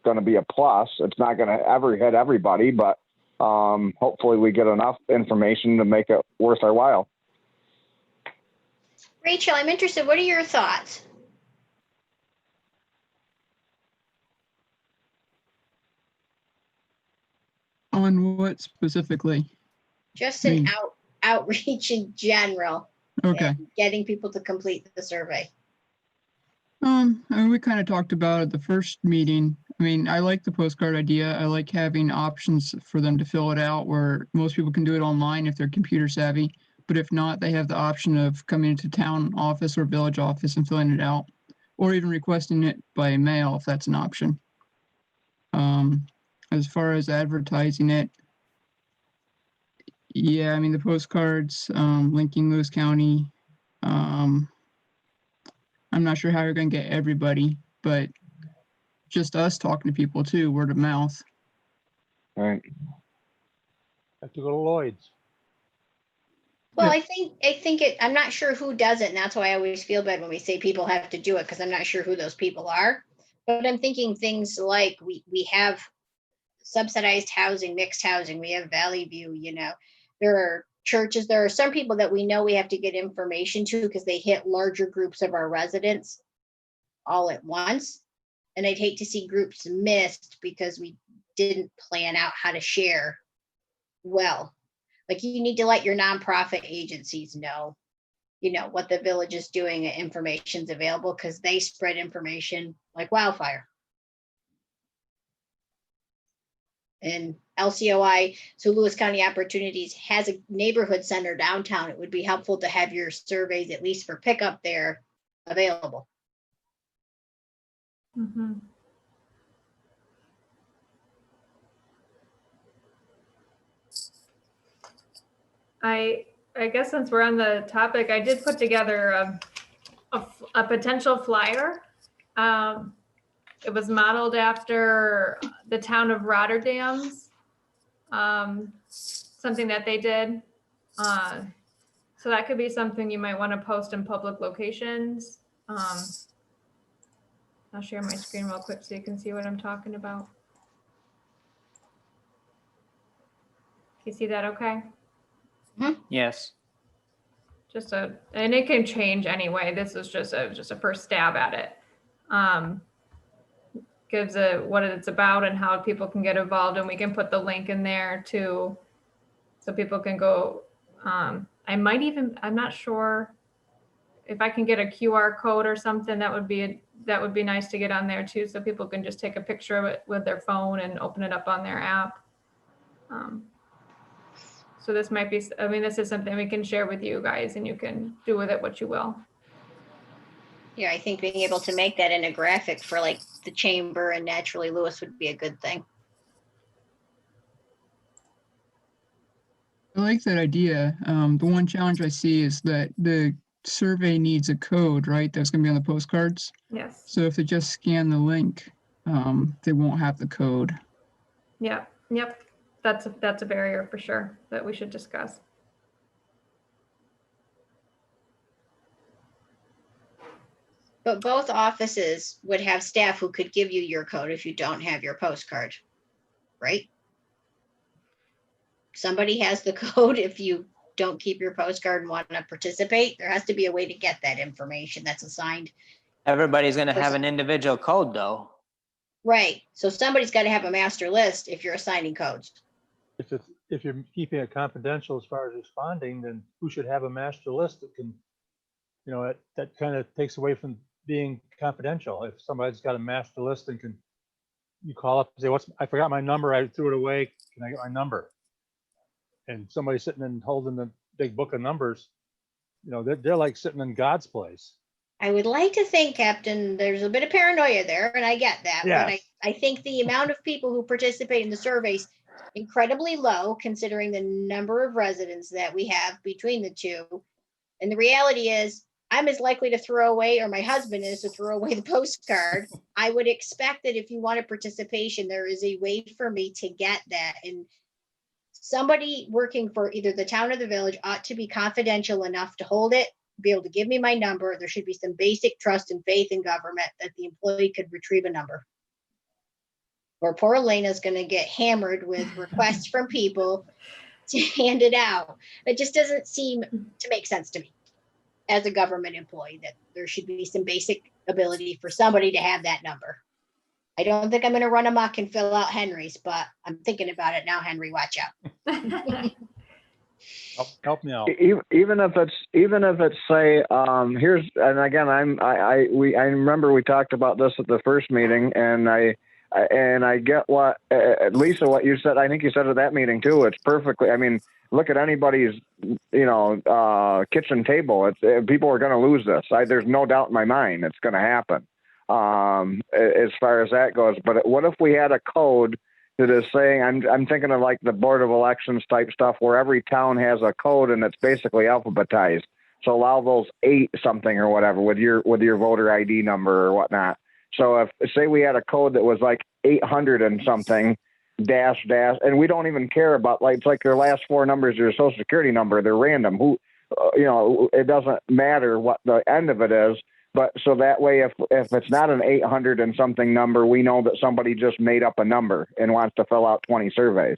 going to be a plus. It's not going to ever hit everybody, but hopefully we get enough information to make it worth our while. Rachel, I'm interested. What are your thoughts? On what specifically? Just an outreach in general. Okay. And getting people to complete the survey. I mean, we kind of talked about it at the first meeting. I mean, I like the postcard idea. I like having options for them to fill it out where most people can do it online if they're computer savvy. But if not, they have the option of coming into town office or village office and filling it out, or even requesting it by mail if that's an option. As far as advertising it, yeah, I mean, the postcards, linking Lewis County. I'm not sure how you're going to get everybody, but just us talking to people too, word of mouth. All right. Have to go to Lloyd's. Well, Yeah. I think I'm not sure who does it. And that's why I always feel bad when we say people have to do it, because I'm not sure who those people are. But I'm thinking things like we have subsidized housing, mixed housing, we have Valley View, there are churches, there are some people that we know we have to get information to because they hit larger groups of our residents all at once. And I'd hate to see groups missed because we didn't plan out how to share well. Like you need to let your nonprofit agencies know, what the village is doing and information's available because they spread information like wildfire. And LCOI, so Lewis County Opportunities, has a neighborhood center downtown. It would be helpful to have your surveys, at least for pickup there, available. Mhm. I guess since we're on the topic, I did put together a potential flyer. It was modeled after the town of Rotterdam's, something that they did. So that could be something you might want to post in public locations. I'll share my screen real quick so you can see what I'm talking about. You see that okay? Yes. And it can change anyway. This is just a first stab at it. Gives what it's about and how people can get involved, and we can put the link in there too, so people can go. I'm not sure if I can get a QR code or something. That would be nice to get on there too, so people can just take a picture of it with their phone and open it up on their app. So this might be, this is something we can share with you guys, and you can do with it what you will. Yeah, I think being able to make that in a graphic for like the chamber and Naturally Lewis would be a good thing. I like that idea. The one challenge I see is that the survey needs a code, right? That's going to be on the postcards. Yes. So if they just scan the link, they won't have the code. Yep. That's a barrier for sure that we should discuss. But both offices would have staff who could give you your code if you don't have your postcard, right? Somebody has the code if you don't keep your postcard and want to participate. There has to be a way to get that information that's assigned. Everybody's going to have an individual code though. Right. So somebody's got to have a master list if you're assigning codes. If you're keeping it confidential as far as responding, then who should have a master list that can, that kind of takes away from being confidential. If somebody's got a master list and you call up and say, I forgot my number, I threw it away, can I get my number? And somebody sitting and holding the big book of numbers, they're like sitting in God's place. I would like to think, Captain, there's a bit of paranoia there, and I get that. Yes. But I think the amount of people who participate in the surveys incredibly low, considering the number of residents that we have between the two. And the reality is, I'm as likely to throw away, or my husband is to throw away the postcard. I would expect that if you wanted participation, there is a way for me to get that. And somebody working for either the town or the village ought to be confidential enough to hold it, be able to give me my number. There should be some basic trust and faith in government that the employee could retrieve a number. Or poor Elena's going to get hammered with requests from people to hand it out. It just doesn't seem to make sense to me as a government employee that there should be some basic ability for somebody to have that number. I don't think I'm going to run amok and fill out Henry's, but I'm thinking about it now. Henry, watch out. Help me out. Even if it's say, here's, and again, I remember we talked about this at the first meeting, and I get what Lisa, what you said. I think you said at that meeting too. It's perfectly. Look at anybody's, kitchen table. People are going to lose this. There's no doubt in my mind it's going to happen. As far as that goes, but what if we had a code that is saying, I'm thinking of like the Board of Elections type stuff, where every town has a code and it's basically alphabetized. So allow those 8 something or whatever with your voter ID number or whatnot. So if say we had a code that was like 800 and something dash, and we don't even care about, like, it's like their last 4 numbers of your social security number, they're random. It doesn't matter what the end of it is. But so that way, if it's not an 800 and something number, we know that somebody just made up a number and wants to fill out 20 surveys.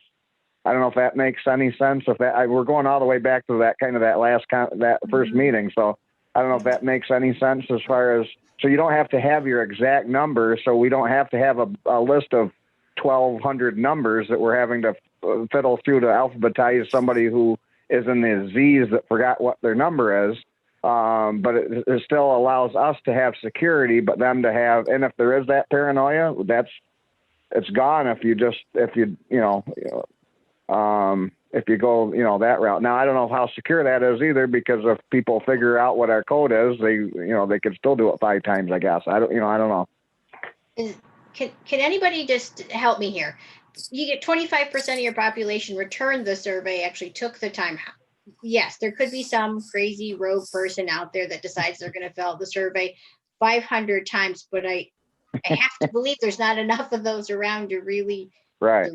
I don't know if that makes any sense. We're going all the way back to that that first meeting. So I don't know if that makes any sense as far as, so you don't have to have your exact number. So we don't have to have a list of 1,200 numbers that we're having to fiddle through to alphabetize somebody who is in the Z's that forgot what their number is. But it still allows us to have security, but them to have, and if there is that paranoia, it's gone if you go, that route. Now, I don't know how secure that is either, because if people figure out what our code is, they could still do it 5 times, I guess. I don't know. Can anybody just help me here? You get 25% of your population returned the survey, actually took the time. yes, there could be some crazy rogue person out there that decides they're going to fill out the survey 500 times, but I have to believe there's not enough of those around to really Right.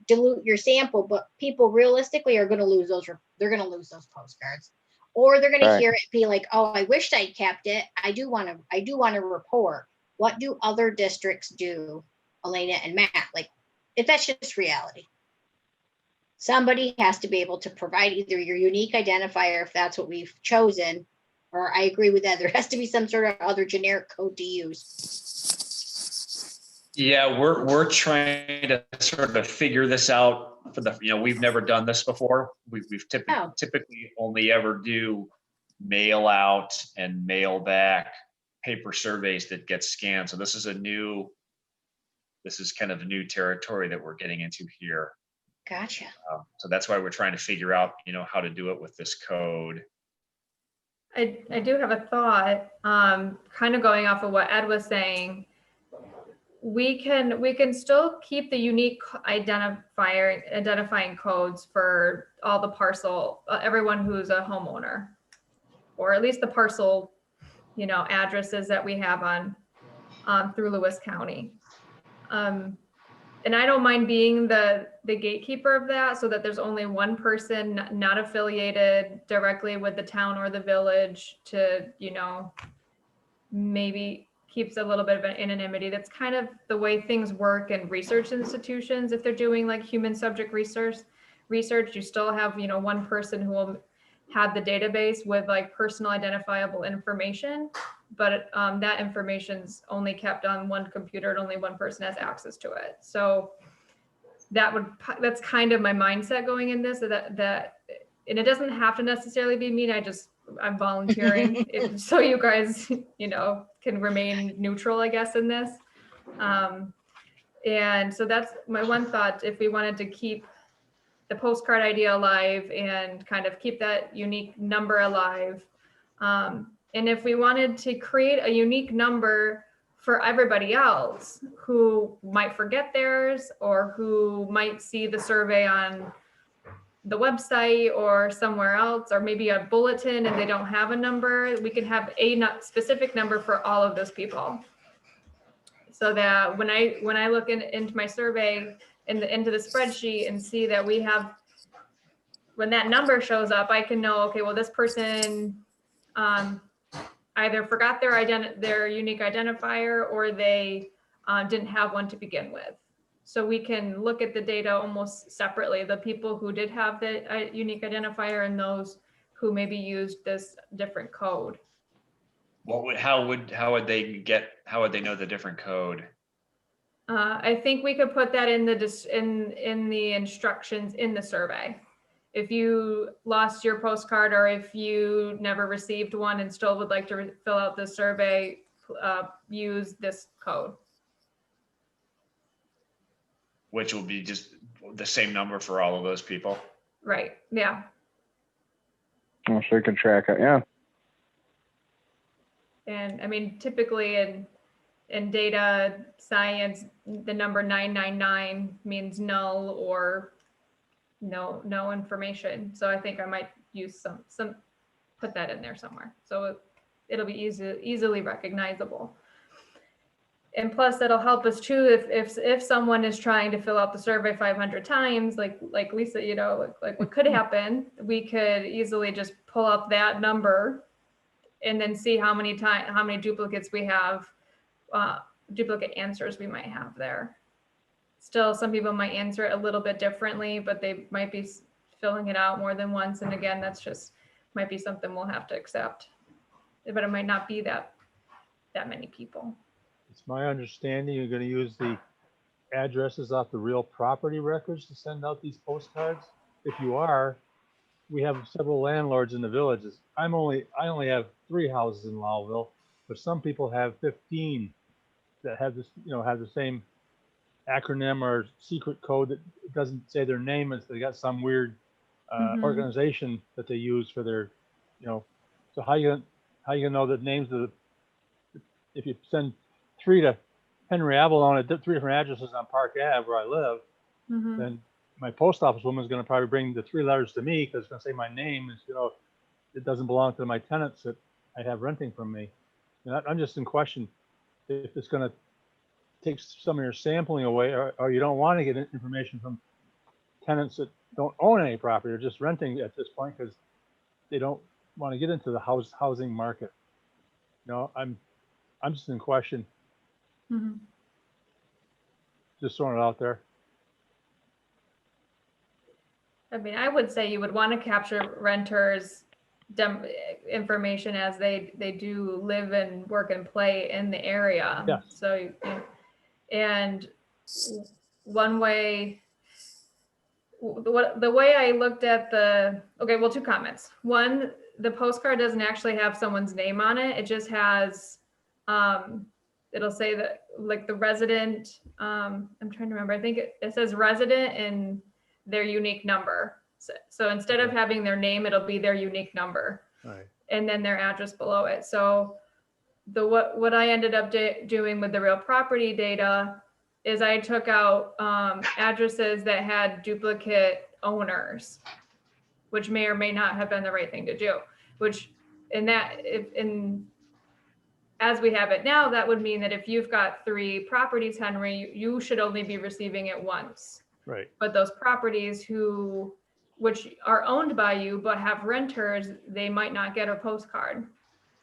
dilute your sample. But people realistically are going to lose those. They're going to lose those postcards, or they're going to Right. hear it be like, "Oh, I wished I'd kept it. I do want to report. What do other districts do, Elena and Matt? Like, if that's just reality." Somebody has to be able to provide either your unique identifier, if that's what we've chosen, or I agree with that. There has to be some sort of other generic code to use. Yeah, we're trying to sort of figure this out for the, we've never done this before. We've Oh. typically only ever do mail out and mail back paper surveys that get scanned. So this is kind of a new territory that we're getting into here. Gotcha. So that's why we're trying to figure out, how to do it with this code. I do have a thought, kind of going off of what Ed was saying. We can still keep the unique identifying codes for all the parcel, everyone who's a homeowner, or at least the parcel, addresses that we have on through Lewis County. And I don't mind being the gatekeeper of that, so that there's only one person not affiliated directly with the town or the village to, maybe keeps a little bit of an anonymity. That's kind of the way things work in research institutions. If they're doing like human subject research, you still have, one person who will have the database with like personal identifiable information, but that information's only kept on one computer and only one person has access to it. So that's kind of my mindset going in this, that and it doesn't have to necessarily be me. I'm volunteering so you guys, can remain neutral, I guess, in this. And so that's my one thought. If we wanted to keep the postcard idea alive and kind of keep that unique number alive. And if we wanted to create a unique number for everybody else who might forget theirs or who might see the survey on the website or somewhere else, or maybe a bulletin and they don't have a number, we can have a specific number for all of those people. So that when I look into my survey into the spreadsheet and see that we have, when that number shows up, I can know, okay, well, this person either forgot their unique identifier or they didn't have one to begin with. So we can look at the data almost separately, the people who did have the unique identifier and those who maybe used this different code. How would they know the different code? I think we could put that in the instructions in the survey. If you lost your postcard or if you never received one and still would like to fill out the survey, use this code. Which will be just the same number for all of those people. Right, yeah. Oh, so you can track it, yeah. And I mean, typically in data science, the number 999 means null or no information. So I think I might use some put that in there somewhere. So it'll be easily recognizable. And plus that'll help us too if someone is trying to fill out the survey 500 times, like Lisa, like what could happen, we could easily just pull up that number and then see how many duplicates we have, duplicate answers we might have there. Still, some people might answer it a little bit differently, but they might be filling it out more than once. And again, that's just might be something we'll have to accept, but it might not be that many people. It's my understanding you're going to use the addresses off the real property records to send out these postcards. If you are, we have several landlords in the villages. I only have 3 houses in Lowville, but some people have 15 that have this, have the same acronym or secret code that doesn't say their name. It's they got some weird organization that they use for their, so how you gonna know the names of if you send 3 to Henry Avalon at 3 different addresses on Park Ave where I live, then my post office woman's gonna probably bring the 3 letters to me because it's gonna say my name and, it doesn't belong to my tenants that I have renting from me. And I'm just in question if it's gonna take some of your sampling away, or you don't want to get information from tenants that don't own any property or just renting at this point because they don't want to get into the housing market. I'm just in question, Mhm. just throwing it out there. I mean, I would say you would want to capture renters' information as they do live and work and play in the area. Yeah. So, and one way, the way I looked at well, 2 comments. One, the postcard doesn't actually have someone's name on it. It just has, it'll say that like the resident, I'm trying to remember, I think it says resident and their unique number. So instead of having their name, it'll be their unique number. Right. And then their address below it. So what I ended up doing with the real property data is I took out addresses that had duplicate owners, which may or may not have been the right thing to do. Which as we have it now, that would mean that if you've got 3 properties, Henry, you should only be receiving it once. Right. But those properties which are owned by you but have renters, they might not get a postcard,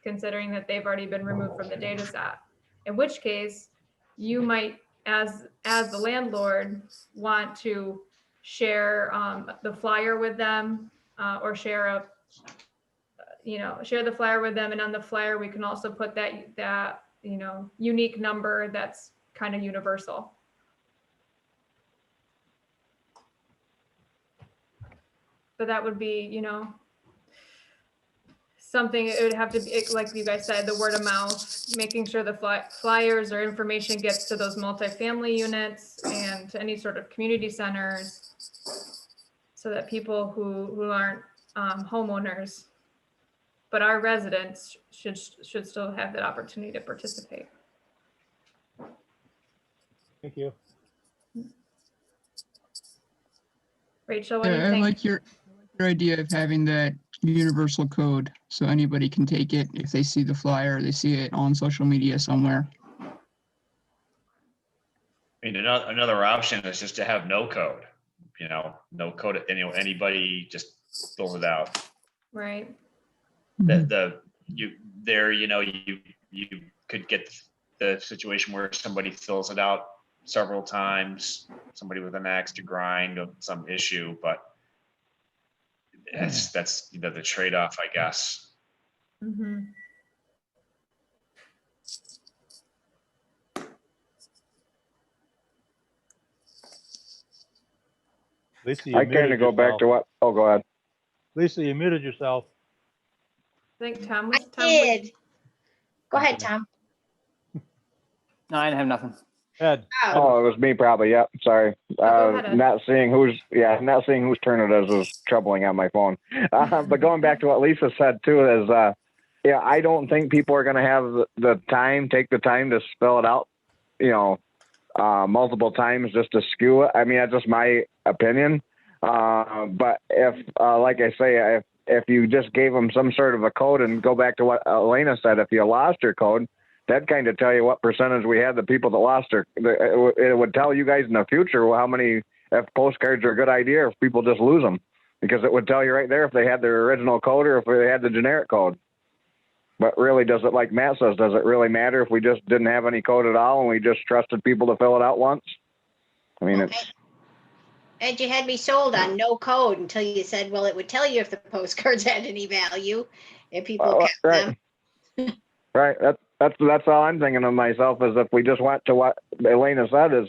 considering that they've already been removed from the data set. In which case, you might, as the landlord, want to share the flyer with them, or share the flyer with them. And on the flyer, we can also put that unique number that's kind of universal. But that would be, something, it would have to be, like you guys said, the word of mouth, making sure the flyers or information gets to those multifamily units and to any sort of community centers, so that people who aren't homeowners, but are residents, should still have that opportunity to participate. Thank you. Rachel, what do you I think? like your idea of having that universal code so anybody can take it if they see the flyer or they see it on social media somewhere. I mean, another option is just to have no code, no code, anybody just fills it out. Right. You could get the situation where somebody fills it out several times, somebody with an axe to grind of some issue, but that's the trade-off, I guess. Mm-hmm. Lisa, you I kind muted of go back yourself. to what, oh, go ahead. Lisa, you muted yourself. I think Tom I did. Go ahead, Tom. No, I didn't have nothing. Ed, Oh, it was me probably. Yep. Sorry. go ahead, Ed. Not seeing whose turn it is was troubling on my phone. But going back to what Lisa said too is, I don't think people are going to have take the time to spell it out, multiple times just to skew it. I mean, that's just my opinion. But if, like I say, if you just gave them some sort of a code and go back to what Elena said, if you lost your code, that'd kind of tell you what percentage we had the people that lost their. It would tell you guys in the future how many, if postcards are a good idea, or if people just lose them, because it would tell you right there if they had their original code or if they had the generic code. But really, does it, like Matt says, does it really matter if we just didn't have any code at all and we just trusted people to fill it out once? I mean, Okay. Ed, you had me sold on no code until you said, well, it would tell you if the postcards had any value and people kept right. them. Right. That's all I'm thinking of myself, is if we just went to what Elena said is,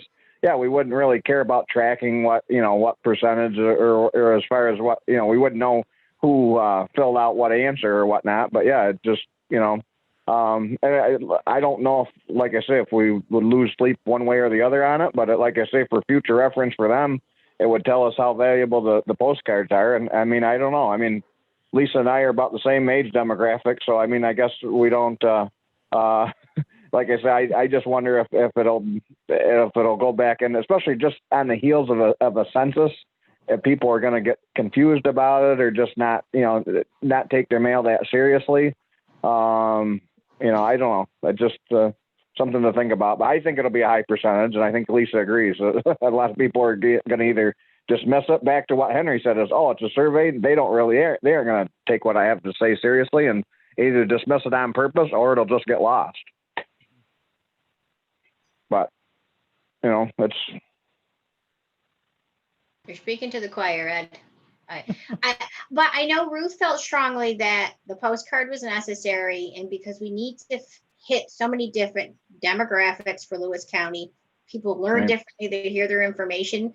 we wouldn't really care about tracking what percentage or as far as what, we wouldn't know who filled out what answer or whatnot. But it just, I don't know if, like I say, if we would lose sleep one way or the other on it, but like I say, for future reference for them, it would tell us how valuable the postcards are. And I mean, I don't know. I mean, Lisa and I are about the same age demographic. So, I mean, I guess we don't, like I say, I just wonder if it'll go back, and especially just on the heels of a census, if people are going to get confused about it or just not, not take their mail that seriously. I don't know. It's just something to think about. But I think it'll be a high percentage, and I think Lisa agrees. A lot of people are going to either dismiss it. Back to what Henry said is, oh, it's a survey. They aren't going to take what I have to say seriously and either dismiss it on purpose or it'll just get lost. But, it's. You're speaking to the choir, Ed. But I know Ruth felt strongly that the postcard was necessary, and because we need to hit so many different demographics for Lewis County, people learn Right. differently, they hear their information.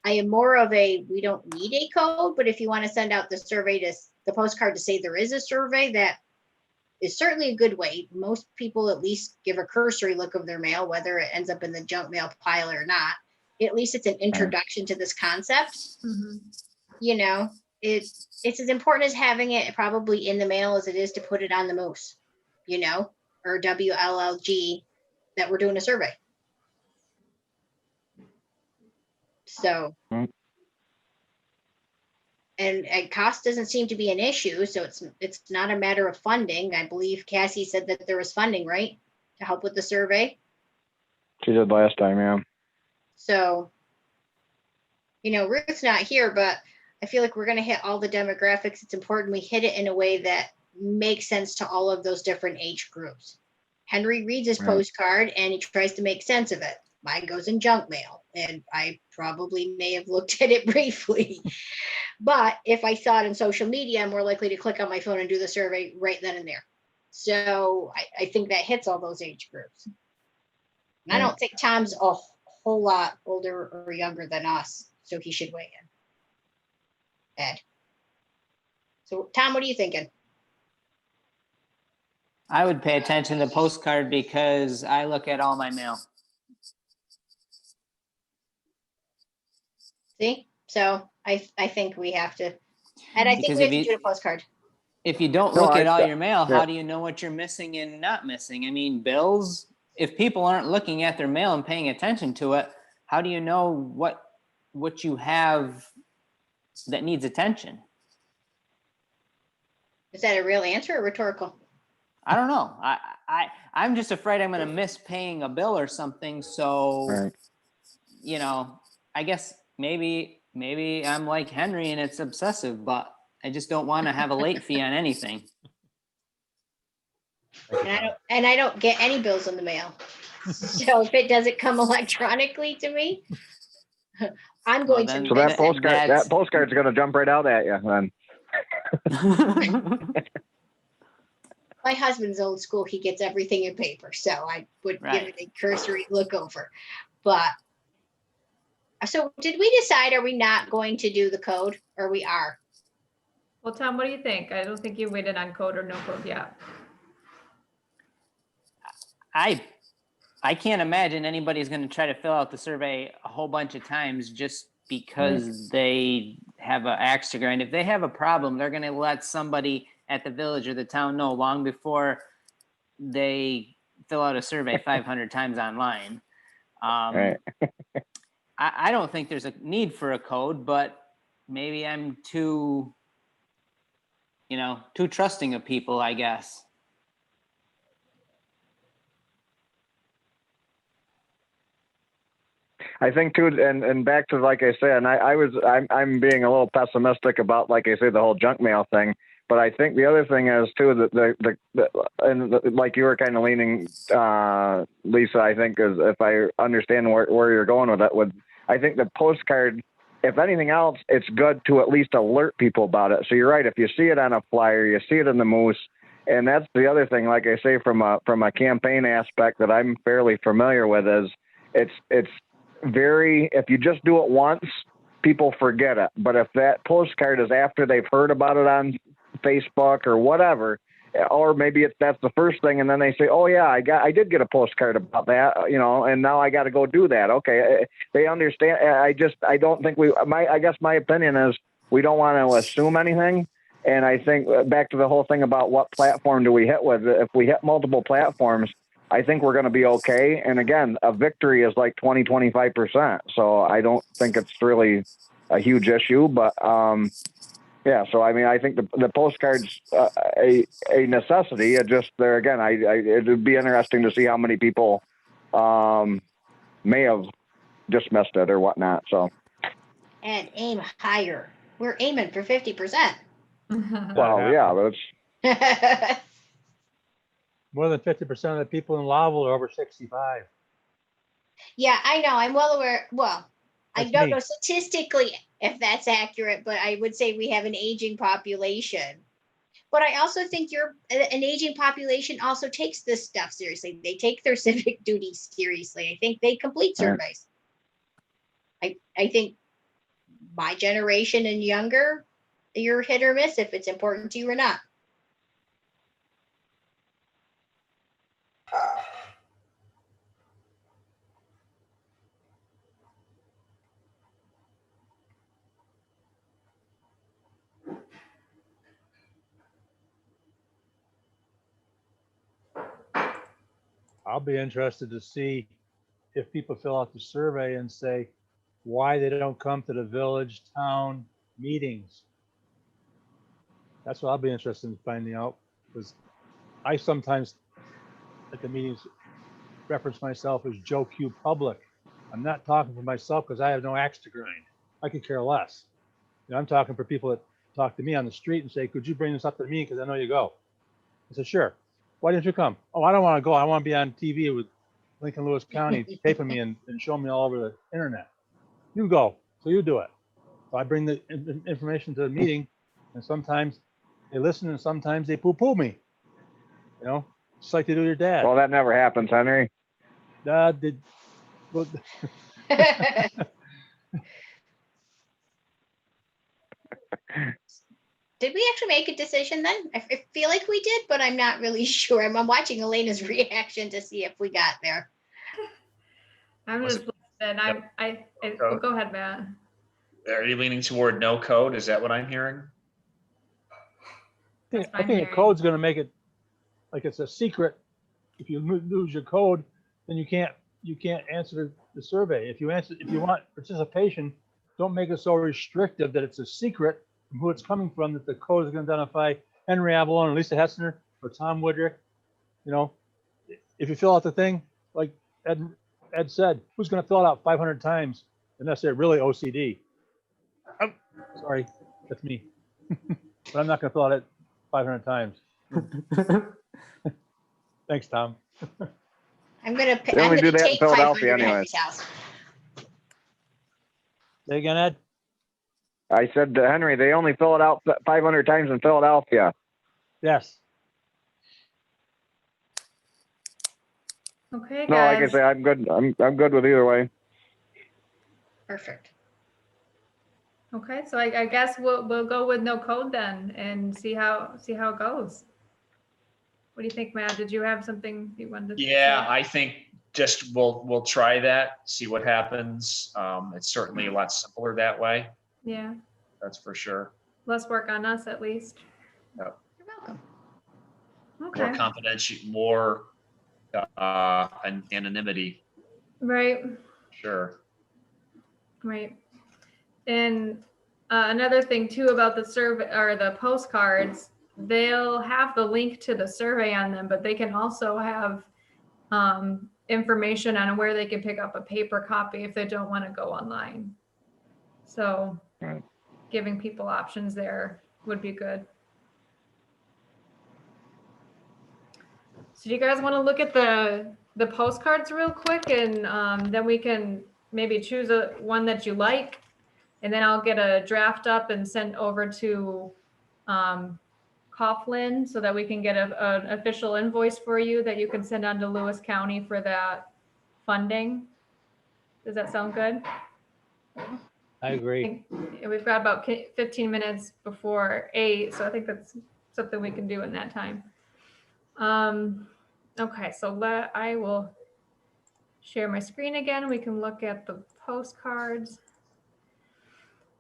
I am more of we don't need a code, but if you want to send out the postcard to say there is a survey, that is certainly a good way. Most people at least give a cursory look of their mail, whether it ends up in the junk mail pile or not. At least it's an introduction to this concept. Mhm. It's as important as having it probably in the mail as it is to put it on the moose, or WLLG that we're doing a survey. So, Mm. and cost doesn't seem to be an issue. So it's not a matter of funding. I believe Cassie said that there was funding, right, to help with the survey. She did last time, yeah. So, Ruth's not here, but I feel like we're going to hit all the demographics. It's important we hit it in a way that makes sense to all of those different age groups. Henry reads his Right. postcard and he tries to make sense of it. Mine goes in junk mail, and I probably may have looked at it briefly. But if I saw it in social media, I'm more likely to click on my phone and do the survey right then and there. So I think that hits all those age groups. And I don't think Tom's a whole lot older or younger than us, so he should weigh in. Ed. So, Tom, what are you thinking? I would pay attention to the postcard because I look at all my mail. See? So I think we have to, and I think Because we if have to you- do a postcard. If you don't No, look at all I- your mail, yeah. how do you know what you're missing and not missing? I mean, bills, if people aren't looking at their mail and paying attention to it, how do you know what you have that needs attention? Is that a real answer or rhetorical? I don't know. I'm just afraid I'm going to miss paying a bill or something. So, Right. I guess maybe I'm like Henry and it's obsessive, but I just don't want to have a late fee on anything. And I don't get any bills in the mail. So if it doesn't come electronically to me, I'm going then- to So miss that postcard, That's- that postcard's going to jump right out at you then. My husband's old school. He gets everything in paper. So I would give Right. it a cursory look over. But so did we decide, are we not going to do the code, or we are? Well, Tom, what do you think? I don't think you waited on code or no code yet. I can't imagine anybody's going to try to fill out the survey a whole bunch of times just because they have an axe to grind. If they have a problem, they're going to let somebody at the village or the town know long before they fill out a survey 500 times online. Right. I don't think there's a need for a code, but maybe I'm too trusting of people, I guess. I think too, and back to, like I said, and I'm being a little pessimistic about, like I say, the whole junk mail thing. But I think the other thing is too that like you were kind of leaning, Lisa, I think, is, if I understand where you're going with it, I think the postcard, if anything else, it's good to at least alert people about it. So you're right. If you see it on a flyer, you see it in the Moose, and that's the other thing. Like I say, from a campaign aspect that I'm fairly familiar with, is it's very, if you just do it once, people forget it. But if that postcard is after they've heard about it on Facebook or whatever, or maybe that's the first thing, and then they say, oh yeah, I did get a postcard about that, and now I got to go do that. Okay. They understand. I don't think I guess my opinion is we don't want to assume anything. And I think back to the whole thing about what platform do we hit with, if we hit multiple platforms, I think we're going to be okay. And again, a victory is like 25%. So I don't think it's really a huge issue, but yeah. So I mean, I think the postcards a necessity. It just there again. It would be interesting to see how many people may have dismissed it or whatnot. So And aim higher. We're aiming for 50%. well, yeah, that's More than 50% of the people in Lowville are over 65. Yeah, I know. I'm well aware. Well, I That's don't me. know statistically if that's accurate, but I would say we have an aging population. But I also think an aging population also takes this stuff seriously. They take their civic duties seriously. I think they complete Right. surveys. I think my generation and younger, you're hit or miss if it's important to you or not. I'll be interested to see if people fill out the survey and say why they don't come to the village town meetings. That's what I'll be interested in finding out, because I sometimes at the meetings reference myself as Joe Q Public. I'm not talking for myself because I have no axe to grind. I could care less. You know, I'm talking for people that talk to me on the street and say, could you bring this up to me because I know you go. I said, sure. Why didn't you come? Oh, I don't want to go. I want to be on TV with Lincoln Lewis County taping me and showing me all over the internet. You go, so you do it. So I bring the information to the meeting, and sometimes they listen and sometimes they poo-poo me. You know, just like they do your dad. well, that never happens, Henry. Well, Did we actually make a decision then? I feel like we did, but I'm not really sure. I'm watching Elena's reaction to see if we got there. I'm Was just, it- and Okay. go ahead, Matt. Are you leaning toward no code? Is that what I'm hearing? That's I what I'm think the hearing. code's going to make it like it's a secret. If you lose your code, then you can't answer the survey. If you want participation, don't make it so restrictive that it's a secret from who it's coming from, that the code is going to identify Henry Avalon, or Lisa Hessner, or Tom Woodrick. You know, if you fill out the thing, like Ed said, who's going to fill it out 500 times unless they're really OCD? I'm sorry, that's me. But I'm not going to fill out it 500 times. Thanks, Tom. I'm gonna They only do that in take Philadelphia 500 anyways. Henry's house. Say again, Ed? I said to Henry, they only fill it out 500 times in Philadelphia. Yes. Okay, No, like I guys. say, I'm good. I'm good with either way. Perfect. Okay, so I guess we'll go with no code then and see how it goes. What do you think, Matt? Did you have something you wanted to Yeah, say? I think just we'll try that, see what happens. It's certainly a lot simpler that way. Yeah, That's for sure. less work on us at least. You're welcome. More Okay, confidential, more anonymity. right, Sure. right. And another thing too about the survey or the postcards, they'll have the link to the survey on them, but they can also have information on where they can pick up a paper copy if they don't want to go online. So Right. giving people options there would be good. So do you guys want to look at the postcards real quick, and then we can maybe choose one that you like, and then I'll get a draft up and sent over to Coughlin so that we can get an official invoice for you that you can send on to Lewis County for that funding. Does that sound good? I agree. We've got about 15 minutes before 8, so I think that's something we can do in that time. Okay, so I will share my screen again. We can look at the postcards.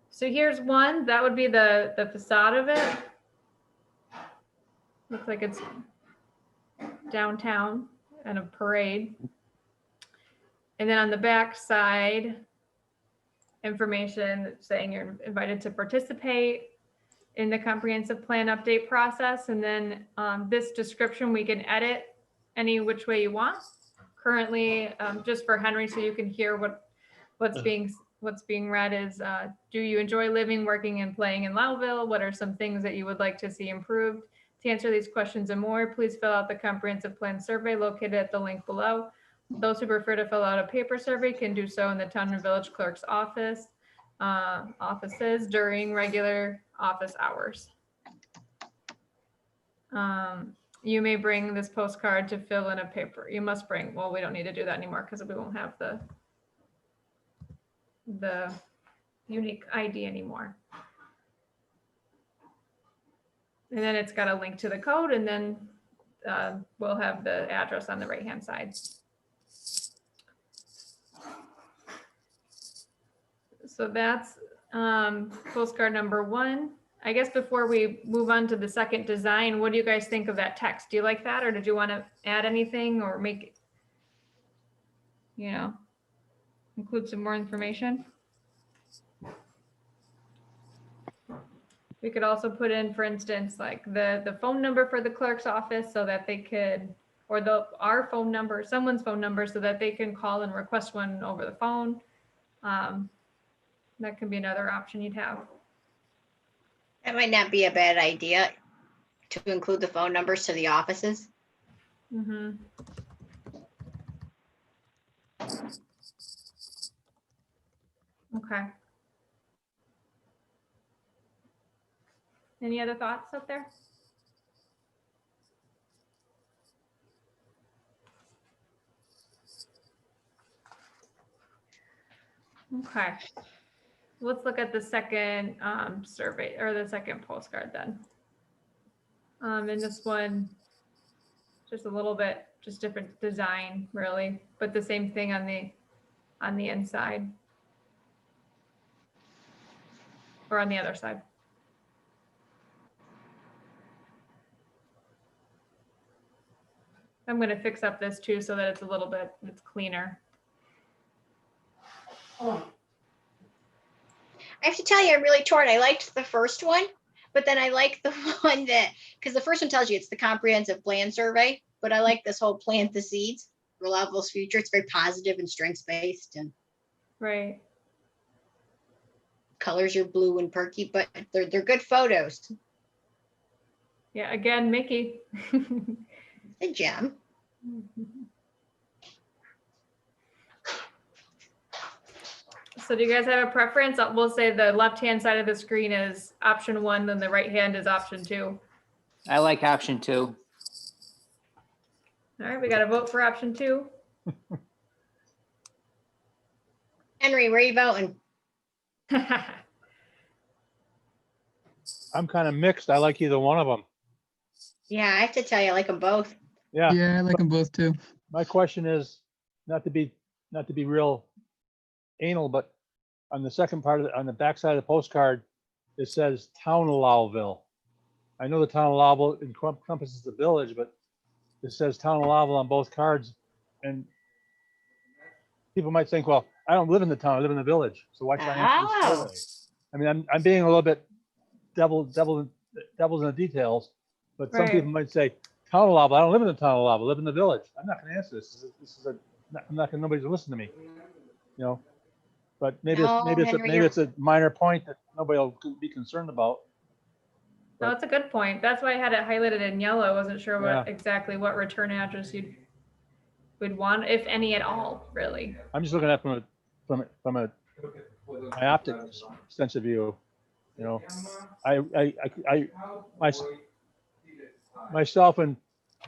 So here's one. That would be the facade of it. Looks like it's downtown and a parade. And then on the back side, information saying you're invited to participate in the comprehensive plan update process. And then this description we can edit any which way you want. Currently, just for Henry, so you can hear what's being read is, do you enjoy living, working, and playing in Lowville? What are some things that you would like to see improved? To answer these questions and more, please fill out the comprehensive plan survey located at the link below. Those who prefer to fill out a paper survey can do so in the town and village clerk's offices during regular office hours. You may bring this postcard to fill in a paper. You must bring, well, we don't need to do that anymore because we won't have the unique ID anymore. And then it's got a link to the code, and then we'll have the address on the right-hand side. So that's postcard number 1. I guess before we move on to the second design, what do you guys think of that text? Do you like that, or did you want to add anything or make it, include some more information? We could also put in, for instance, like the phone number for the clerk's office so that they could, or our phone number, someone's phone number, so that they can call and request one over the phone. That could be another option you'd have. That might not be a bad idea to include the phone numbers to the offices. Mm-hmm. Okay. Any other thoughts up there? Okay. Let's look at the second survey, or the second postcard then. And this one, just a little bit, just different design really, but the same thing on the inside. Or on the other side. I'm going to fix up this too so that it's cleaner. I have to tell you, I'm really torn. I liked the first one, but then I like the one because the first one tells you it's the comprehensive plan survey, but I like this whole plant the seeds for Lowville's future. It's very positive and strengths-based, and right. Colors are blue and perky, but they're good photos. Yeah, again, Mickey. A gem. So do you guys have a preference? We'll say the left-hand side of the screen is option 1, then the right hand is option 2. I like option 2. All right, we got to vote for option 2. Henry, where are you voting? I'm kind of mixed. I like either one of them. Yeah, I have to tell you, I like them both. Yeah. Yeah, I like them both too. My question is not to be real anal, but on the second part of on the back side of the postcard, it says Town of Lowville. I know the Town of Lowville encompasses the village, but it says Town of Lowville on both cards, and people might think, well, I don't live in the town, I live in the village, so why should I answer this Oh. survey? I mean, I'm being a little bit devil's in the details, but some Right. people might say, Town of Lowville, I don't live in the Town of Lowville, I live in the village. I'm not gonna answer this. I'm not gonna, nobody's gonna listen to me, But maybe No, Henry, it's a minor point that nobody will be concerned about. No, that's a good point. That's why I had it highlighted in yellow. I wasn't sure Yeah. exactly what return address would want, if any at all, really. I'm just looking at it from a myopic sense of view. Myself and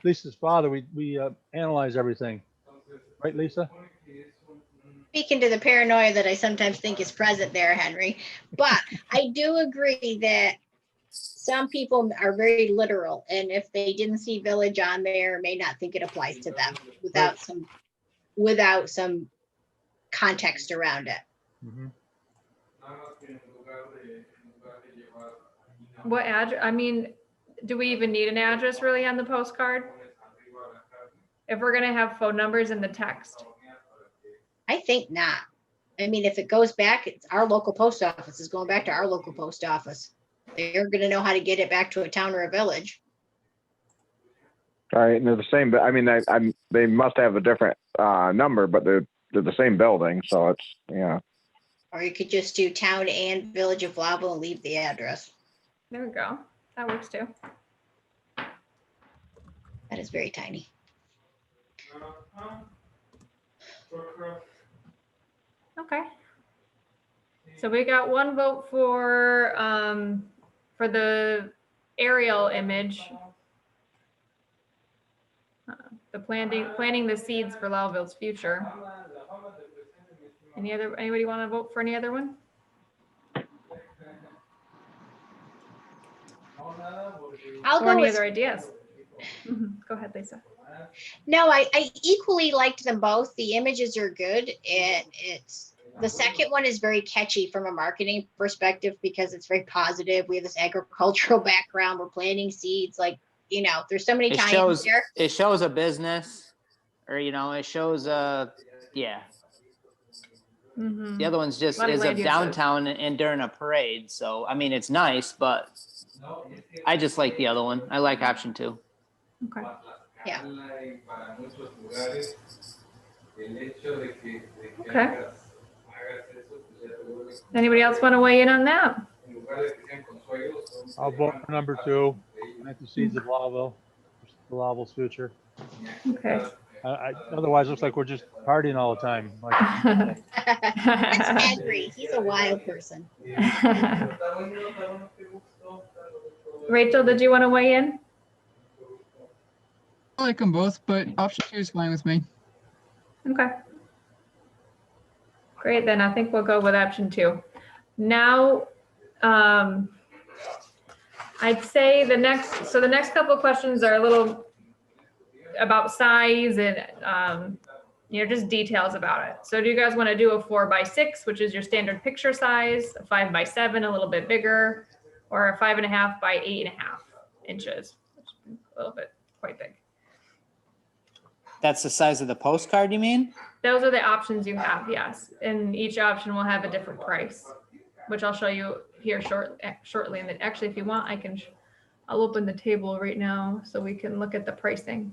Lisa's father, we analyze everything, right, Lisa? Speaking to the paranoia that I sometimes think is present there, Henry. But I do agree that some people are very literal, and if they didn't see village on there, may not think it applies to them without some context around it. Mhm. What address? I mean, do we even need an address really on the postcard? If we're gonna have phone numbers in the text. I think not. I mean, if it goes back, it's our local post office is going back to our local post office. They're gonna know how to get it back to a town or a village. All right, and they're the same, but I mean, they must have a different number, but they're the same building, so it's, yeah. Or you could just do town and village of Lowville and leave the address. There we go. That works too. That is very tiny. Okay. So we got one vote for the aerial image. The planting the seeds for Lowville's future. Anybody want to vote for any other one? I'll Or go any with, other ideas? Go ahead, Lisa. no, I equally liked them both. The images are good. It's the second one is very catchy from a marketing perspective because it's very positive. We have this agricultural background. We're planting seeds. Like, you know, there's so many tie-ins there. It shows a business, or it shows yeah. Mhm. The other one's just Lot of is land of uses. downtown and during a parade. So I mean, it's nice, but I just like the other one. I like option 2. Okay. Yeah. Okay. Anybody else want to weigh in on that? I'll vote for number 2. Plant the seeds of Lowville, the Lowville's future. Okay. Otherwise, it looks like we're just partying all the time. Like, That's Henry. He's a wild person. Rachel, did you want to weigh in? I like them both, but option 2 is fine with me. Okay. Great, then I think we'll go with option 2. Now, I'd say the next couple of questions are a little about size and, just details about it. So do you guys want to do a 4x6, which is your standard picture size, a 5x7, a little bit bigger, or a 5.5 by 8.5 inches, which is a little bit quite big? That's the size of the postcard, you mean? Those are the options you have, yes. And each option will have a different price, which I'll show you here shortly. And then actually, if you want, I'll open the table right now so we can look at the pricing.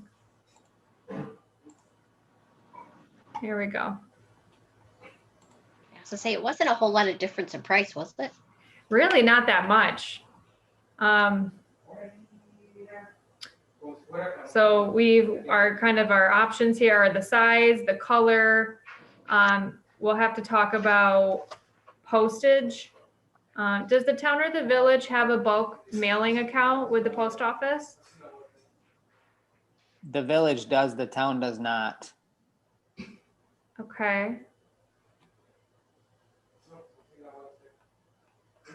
Here we go. So say it wasn't a whole lot of difference in price, was it? Really not that much. So our options here are the size, the color. We'll have to talk about postage. Does the town or the village have a bulk mailing account with the post office? The village does, the town does not. Okay.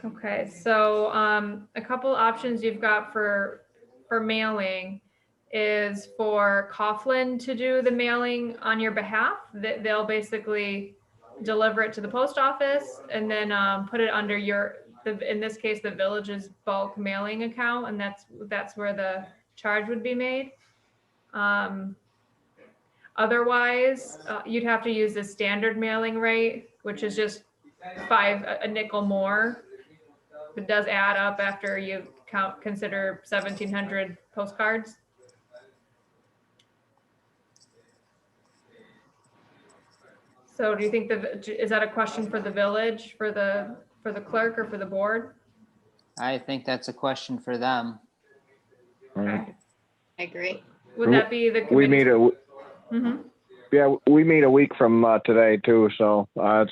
Okay, so a couple options you've got for mailing is for Coughlin to do the mailing on your behalf. They'll basically deliver it to the post office and then put it under in this case, the village's bulk mailing account, and that's where the charge would be made. Otherwise, you'd have to use the standard mailing rate, which is just a nickel more. It does add up after you consider 1,700 postcards. So do you think is that a question for the village, for the clerk, or for the board? I think that's a question for them. Okay. I agree. Would that be the committee? We meet we meet a week from today too, so I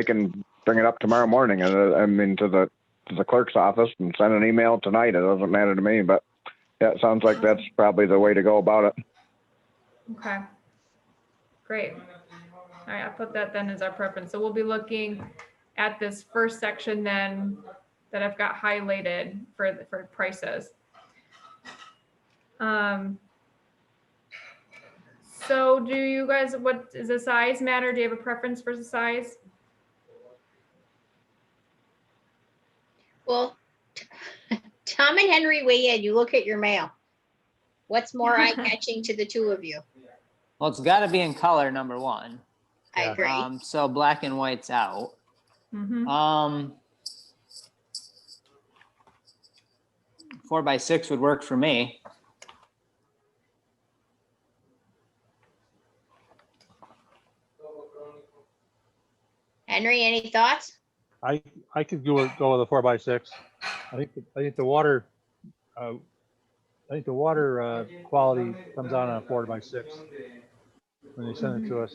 can bring it up tomorrow morning. To the clerk's office and send an email tonight. It doesn't matter to me, but that sounds like that's probably the way to go about it. Okay. Great. All right, I'll put that then as our preference. So we'll be looking at this first section then that I've got highlighted for prices. So do you guys, what does the size matter? Do you have a preference for the size? Well, Tom and Henry weigh in. You look at your mail. What's more eye-catching to the two of you? Well, it's got to be in color, number 1. I Yeah. agree. So black and white's out. Mhm. 4x6 would work for me. Henry, any thoughts? I could go with a 4x6. I think the water, quality comes out on a 4x6 when they send it to us.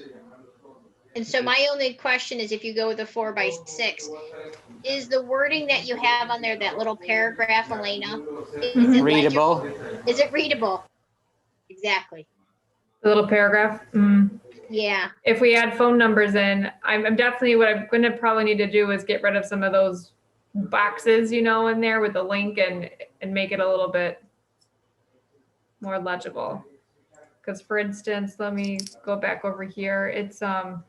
And so my only question is, if you go with a 4x6, is the wording that you have on there, that little paragraph, Elena, is it legible? Readable. Is it readable? Exactly. The little paragraph. Yeah. If we add phone numbers in, I'm definitely, what I'm gonna probably need to do is get rid of some of those boxes, you know, in there with the link and make it a little bit more legible. Because for instance, let me go back over here. It's yeah,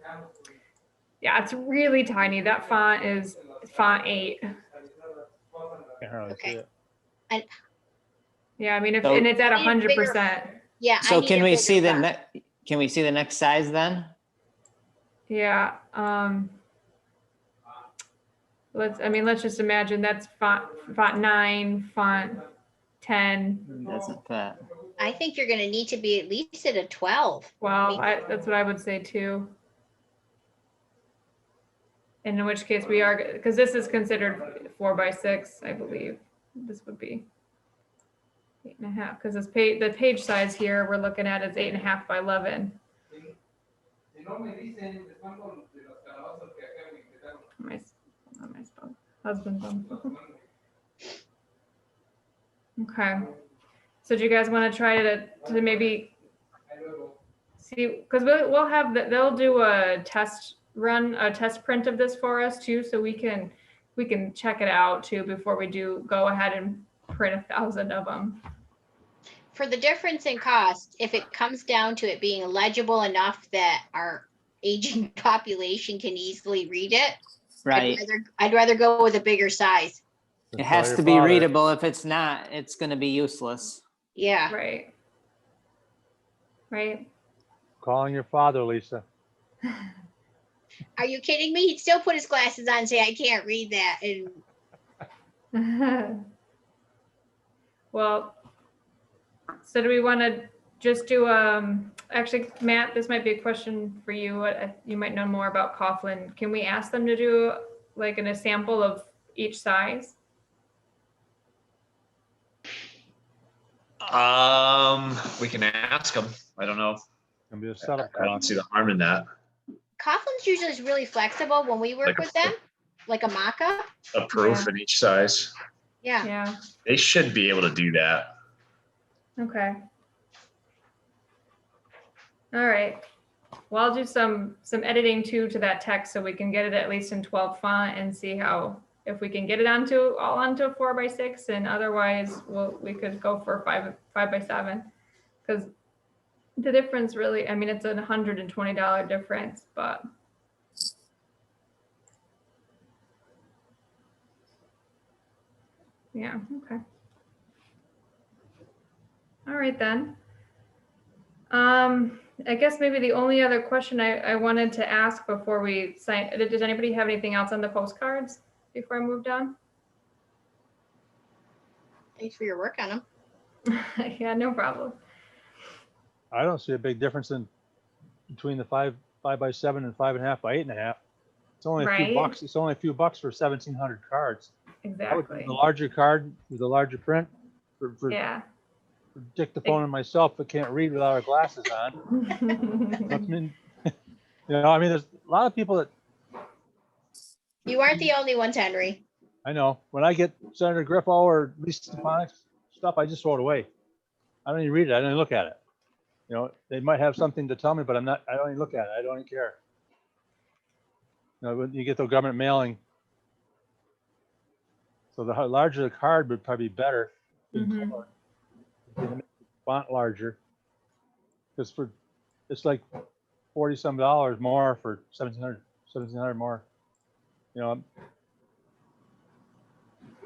it's really tiny. That font is font 8. Can't hardly see Okay. it. Yeah, I mean, if So- and it's at I need a bigger 100%. Yeah. So I need can a we bigger see the font. can we see the next size then? Yeah. Let's just imagine that's font 9, font 10. Doesn't fit. I think you're going to need to be at least at a 12. Well, that's what I would say too. And in which case we are, because this is considered 4x6, I believe. This would be 8.5, because the page size here we're looking at is 8.5 by 11. My husband's on. Okay. So do you guys want to try to maybe see, because we'll have they'll do a test run, a test print of this for us too, so we can check it out too before we do go ahead and print 1,000 of them. For the difference in cost, if it comes down to it being legible enough that our aging population can easily read it, Right. I'd rather go with a bigger size. It has to be readable. If it's not, it's going to be useless. Yeah. Right. Right. Calling your father, Lisa. Are you kidding me? He'd still put his glasses on and say, I can't read that. And Well, so do we want to just do, actually, Matt, this might be a question for you. You might know more about Coughlin. Can we ask them to do like a sample of each size? We can ask them. I don't know. Gonna be a setup I don't cost. see the harm in that. Coughlin's usually is really flexible when we work Like a with them, like a mock-up. A proof Yeah. in each size. Yeah. Yeah. They should be able to do that. Okay. All right. Well, I'll do some editing too to that text so we can get it at least in 12 font and see how, if we can get it onto a 4x6, and otherwise we could go for 5x7, because the difference really, I mean, it's a $120 difference, but yeah, okay. All right then. I guess maybe the only other question I wanted to ask before we sign, does anybody have anything else on the postcards before I moved on? Thanks for your work on them. Yeah, no problem. I don't see a big difference between the 5x7 and 5.5 by 8.5. It's only a few Right. bucks. It's only a few bucks for 1,700 cards. I would do Exactly. the larger card with the larger print for Yeah. dictaphone and myself that can't read without our glasses on. I mean, there's a lot of people that You aren't the only ones, Henry. I know. When I get Senator Griffo or Lisa Stefanik's stuff, I just throw it away. I don't even read it. I don't even look at it. They might have something to tell me, but I don't even look at it. I don't even care. When you get the government mailing. So the larger the card would probably be better. Mhm. Font larger. Because it's like $40 some more for 1,700 more. Yeah,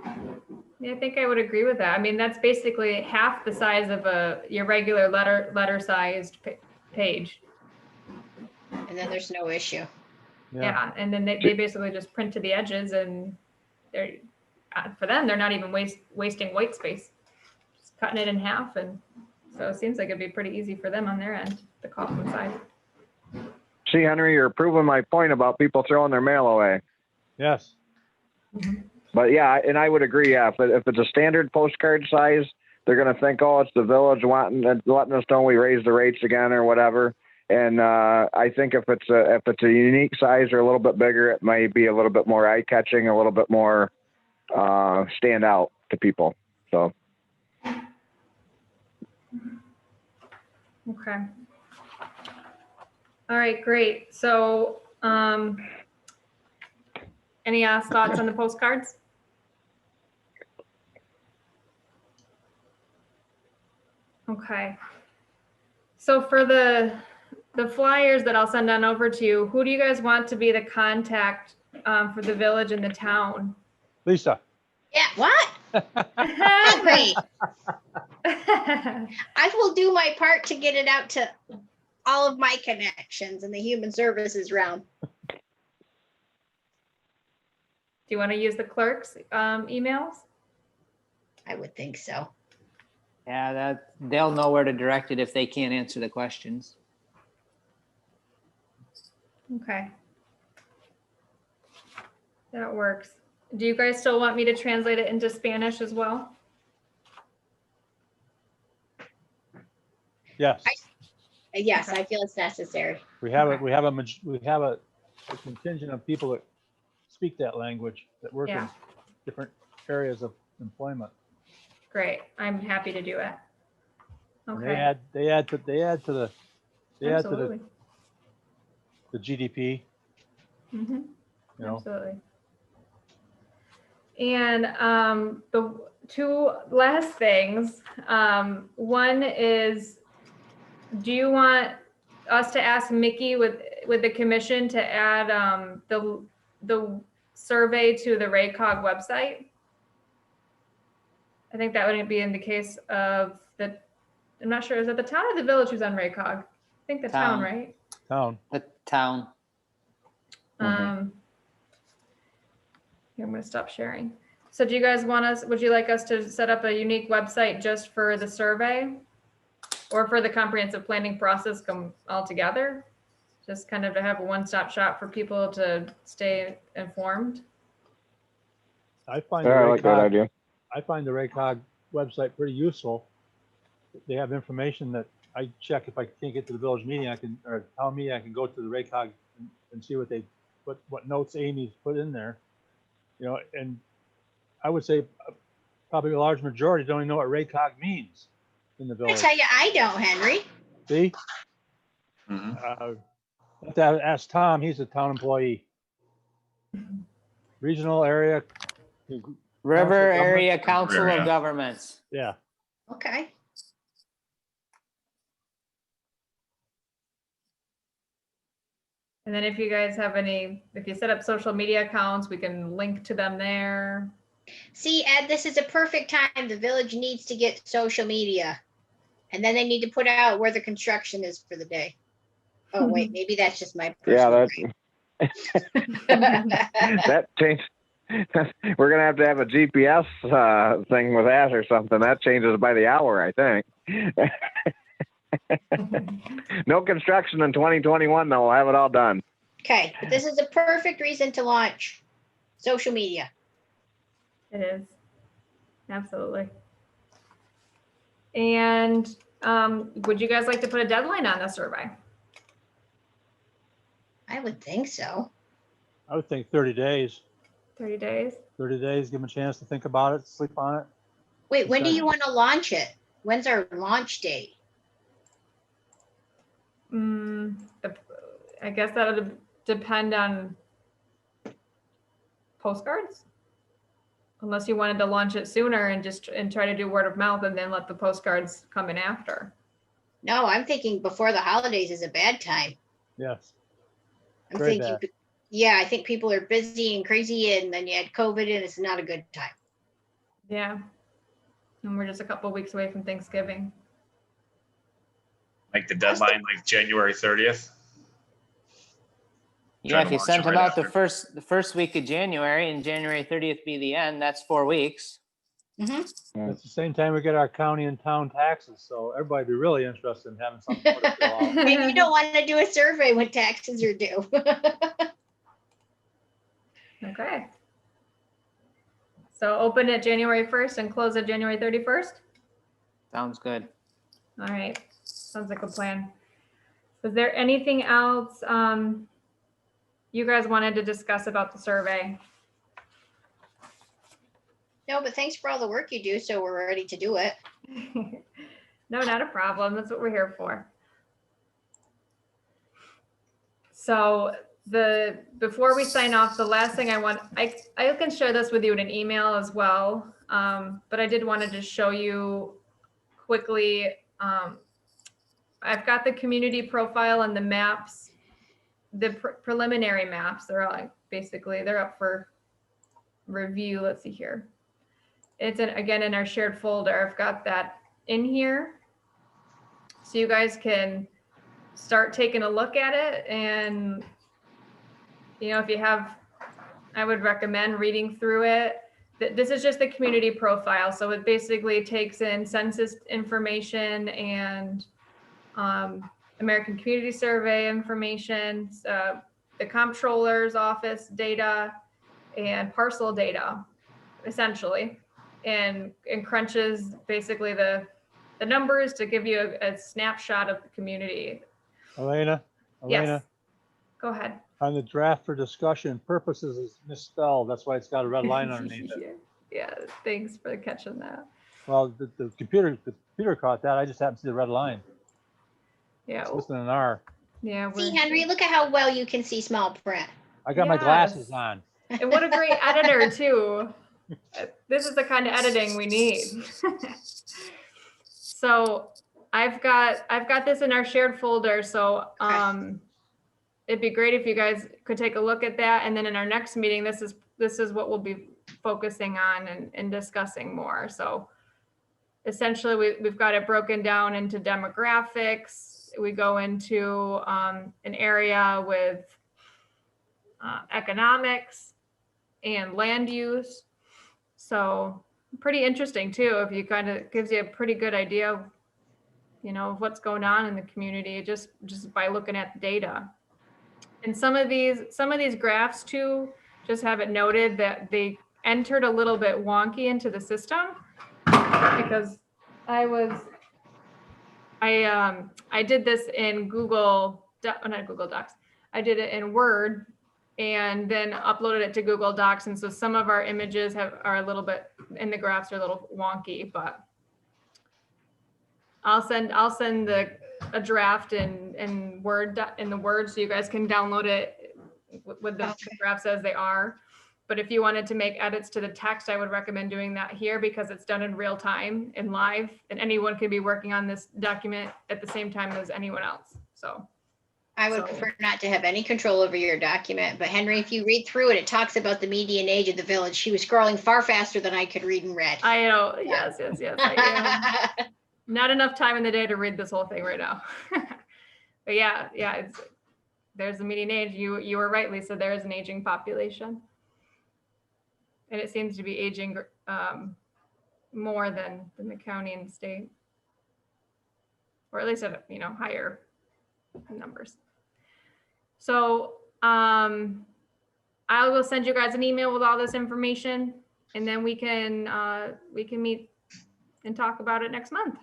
I think I would agree with that. I mean, that's basically half the size of your regular letter sized page. And then there's no issue. Yeah, and then they basically just print to the edges, and they're, for them, they're not even wasting white space. Just cutting it in half, and so it seems like it'd be pretty easy for them on their end, the Kaufman side. See, Henry, you're proving my point about people throwing their mail away. Yes. But yeah, and I would agree. Yeah, if it's a standard postcard size, they're going to think, oh, it's the village letting us know we raised the rates again or whatever. And I think if it's a unique size or a little bit bigger, it might be a little bit more eye catching, a little bit more stand out to people. So. Okay. All right, great. So, any last thoughts on the postcards? Okay. So for the flyers that I'll send on over to you, who do you guys want to be the contact for the village and the town? Lisa. Yeah, what? Henry, I will do my part to get it out to all of my connections in the human services realm. Do you want to use the clerk's emails? I would think so. Yeah, that they'll know where to direct it if they can't answer the questions. Okay. That works. Do you guys still want me to translate it into Spanish as well? Yes. Yes, I feel it's necessary. We have a contingent of people that speak that language that work in Yeah. different areas of employment. Great. I'm happy to do it. And Okay. they add to the Absolutely. the GDP, Mm-hmm. you know. Absolutely. And the two last things. One is, do you want us to ask Mickey with the commission to add the survey to the RACOG website? I think that would be in the case of the, I'm not sure, is it the town or the village who's on RACOG? I think the town, Town. right? Town. The town. Here, I'm gonna stop sharing. So do you guys want us, would you like us to set up a unique website just for the survey? Or for the comprehensive planning process come all together? Just kind of to have a one-stop shop for people to stay informed? I find Yeah, I like that idea. I find the RACOG website pretty useful. They have information that I check if I can't get to the village meeting, or town meeting, I can go to the RACOG and see what notes Amy's put in there. You know, and I would say probably a large majority don't even know what RACOG means in the I village. tell you, I don't, Henry. See? Mhm. Have to ask Tom, he's a town employee. Regional area. River Council of Area Governments. Council Area. of Governments. Yeah. Okay. And then if you guys have if you set up social media accounts, we can link to them there. See, Ed, this is a perfect time. The village needs to get social media. And then they need to put out where the construction is for the day. Oh, wait, maybe that's just my Yeah, personal. that changed. We're gonna have to have a GPS thing with that or something. That changes by the hour, I think. No construction in 2021, though. We'll have it all done. Okay, but this is a perfect reason to launch social media. It is. Absolutely. And would you guys like to put a deadline on the survey? I would think so. I would think 30 days. 30 days? 30 days, give them a chance to think about it, sleep on it. Wait, when do Decide. you want to launch it? When's our launch date? I guess that would depend on postcards. Unless you wanted to launch it sooner and try to do word of mouth and then let the postcards come in after. No, I'm thinking before the holidays is a bad time. Yes. I'm Very thinking, bad. yeah, I think people are busy and crazy, and then you had COVID, and it's not a good time. Yeah. And we're just a couple of weeks away from Thanksgiving. Like the deadline, like January 30th. Yeah, if you launch sent it them right out the after. first week of January and January 30th be the end, that's 4 weeks. Mhm. It's the same time we get our county and town taxes, so everybody be really interested in having something more to fill out. Maybe you don't want to do a survey when taxes are due. Okay. So open it January 1st and close it January 31st? Sounds good. All right, sounds like a plan. Was there anything else you guys wanted to discuss about the survey? No, but thanks for all the work you do, so we're ready to do it. No, not a problem. That's what we're here for. So before we sign off, the last thing I can share this with you in an email as well. But I did want to just show you quickly. I've got the community profile and the maps, the preliminary maps. They're all basically, they're up for review. Let's see here. It's again in our shared folder. I've got that in here. So you guys can start taking a look at it. And, if you have, I would recommend reading through it. This is just the community profile. So it basically takes in census information and American Community Survey information, the comptroller's office data, and parcel data, essentially, and crunches basically the numbers to give you a snapshot of the community. Elena, Yes, go ahead. on the draft for discussion, purposes is misspelled. That's why it's got a red line underneath it. Yeah, thanks for catching that. Well, the computer caught that. I just happened to see the red line. Yeah, It's missing an R. yeah. See, Henry, look at how well you can see small print. I got my Yes. glasses on. And what a great editor too. This is the kind of editing we need. So I've got this in our shared folder. So it'd be great if you guys could take a look at that. And then in our next meeting, this is what we'll be focusing on and discussing more. So essentially we've got it broken down into demographics. We go into an area with economics and land use. So pretty interesting too, if you kind of gives you a pretty good idea of, of what's going on in the community just by looking at the data. And some of these graphs too, just have it noted that they entered a little bit wonky into the system because I did this in not Google Docs. I did it in Word and then uploaded it to Google Docs. And so some of our images are a little bit, and the graphs are a little wonky, but I'll send a draft in Word, in the Word, so you guys can download it with the graphs as they are. But if you wanted to make edits to the text, I would recommend doing that here because it's done in real time and live, and anyone can be working on this document at the same time as anyone else. So I would prefer not to have any control over your document, but Henry, if you read through it, it talks about the median age of the village. She was scrolling far faster than I could read and read. I know, yes. I am. Not enough time in the day to read this whole thing right now. But yeah, there's the median age. You were right, Lisa. There is an aging population. And it seems to be aging more than the county and state, or at least at higher numbers. So I will send you guys an email with all this information, and then we can meet and talk about it next month.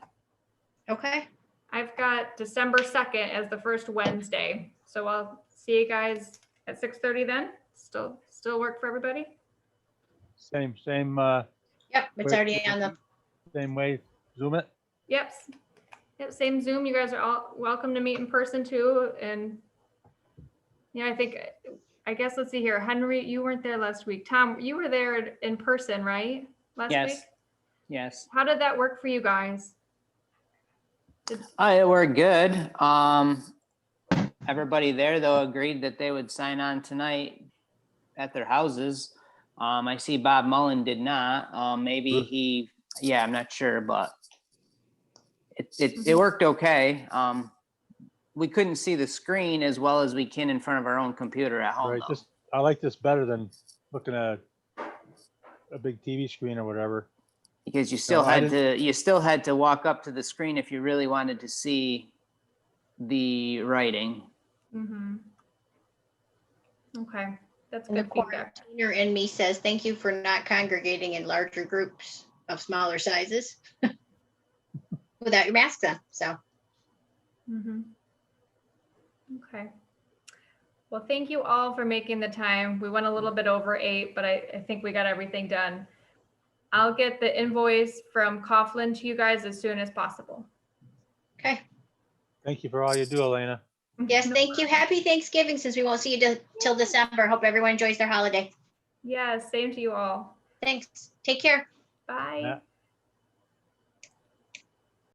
Okay. I've got December 2nd as the first Wednesday, so I'll see you guys at 6:30 then. Still work for everybody? Same. Yep, it's already on the. Same way. Zoom it. Yep, same Zoom. You guys are all welcome to meet in person too. And I guess let's see here. Henry, you weren't there last week. Tom, you were there in person, right? Last week? Yes. How did that work for you guys? It worked good. Everybody there though agreed that they would sign on tonight at their houses. I see Bob Mullen did not. Maybe I'm not sure, but it worked okay. we couldn't see the screen as well as we can in front of our own computer at home. Right, though. just, I like this better than looking at a big TV screen or whatever. Because you still I had to walk up to the screen if you really wanted to see the writing. Mm-hmm. Okay, that's And the good feedback. quarantiner in me says, thank you for not congregating in larger groups of smaller sizes without your masks on. So Mm-hmm. Okay. Well, thank you all for making the time. We went a little bit over 8, but I think we got everything done. I'll get the invoice from Coughlin to you guys as soon as possible. okay. Thank you for all you do, Elena. Yes, thank you. Happy Thanksgiving, since we won't see you till December. Hope everyone enjoys their holiday. Yeah, same to you all. Thanks. Take care. Bye. Yeah.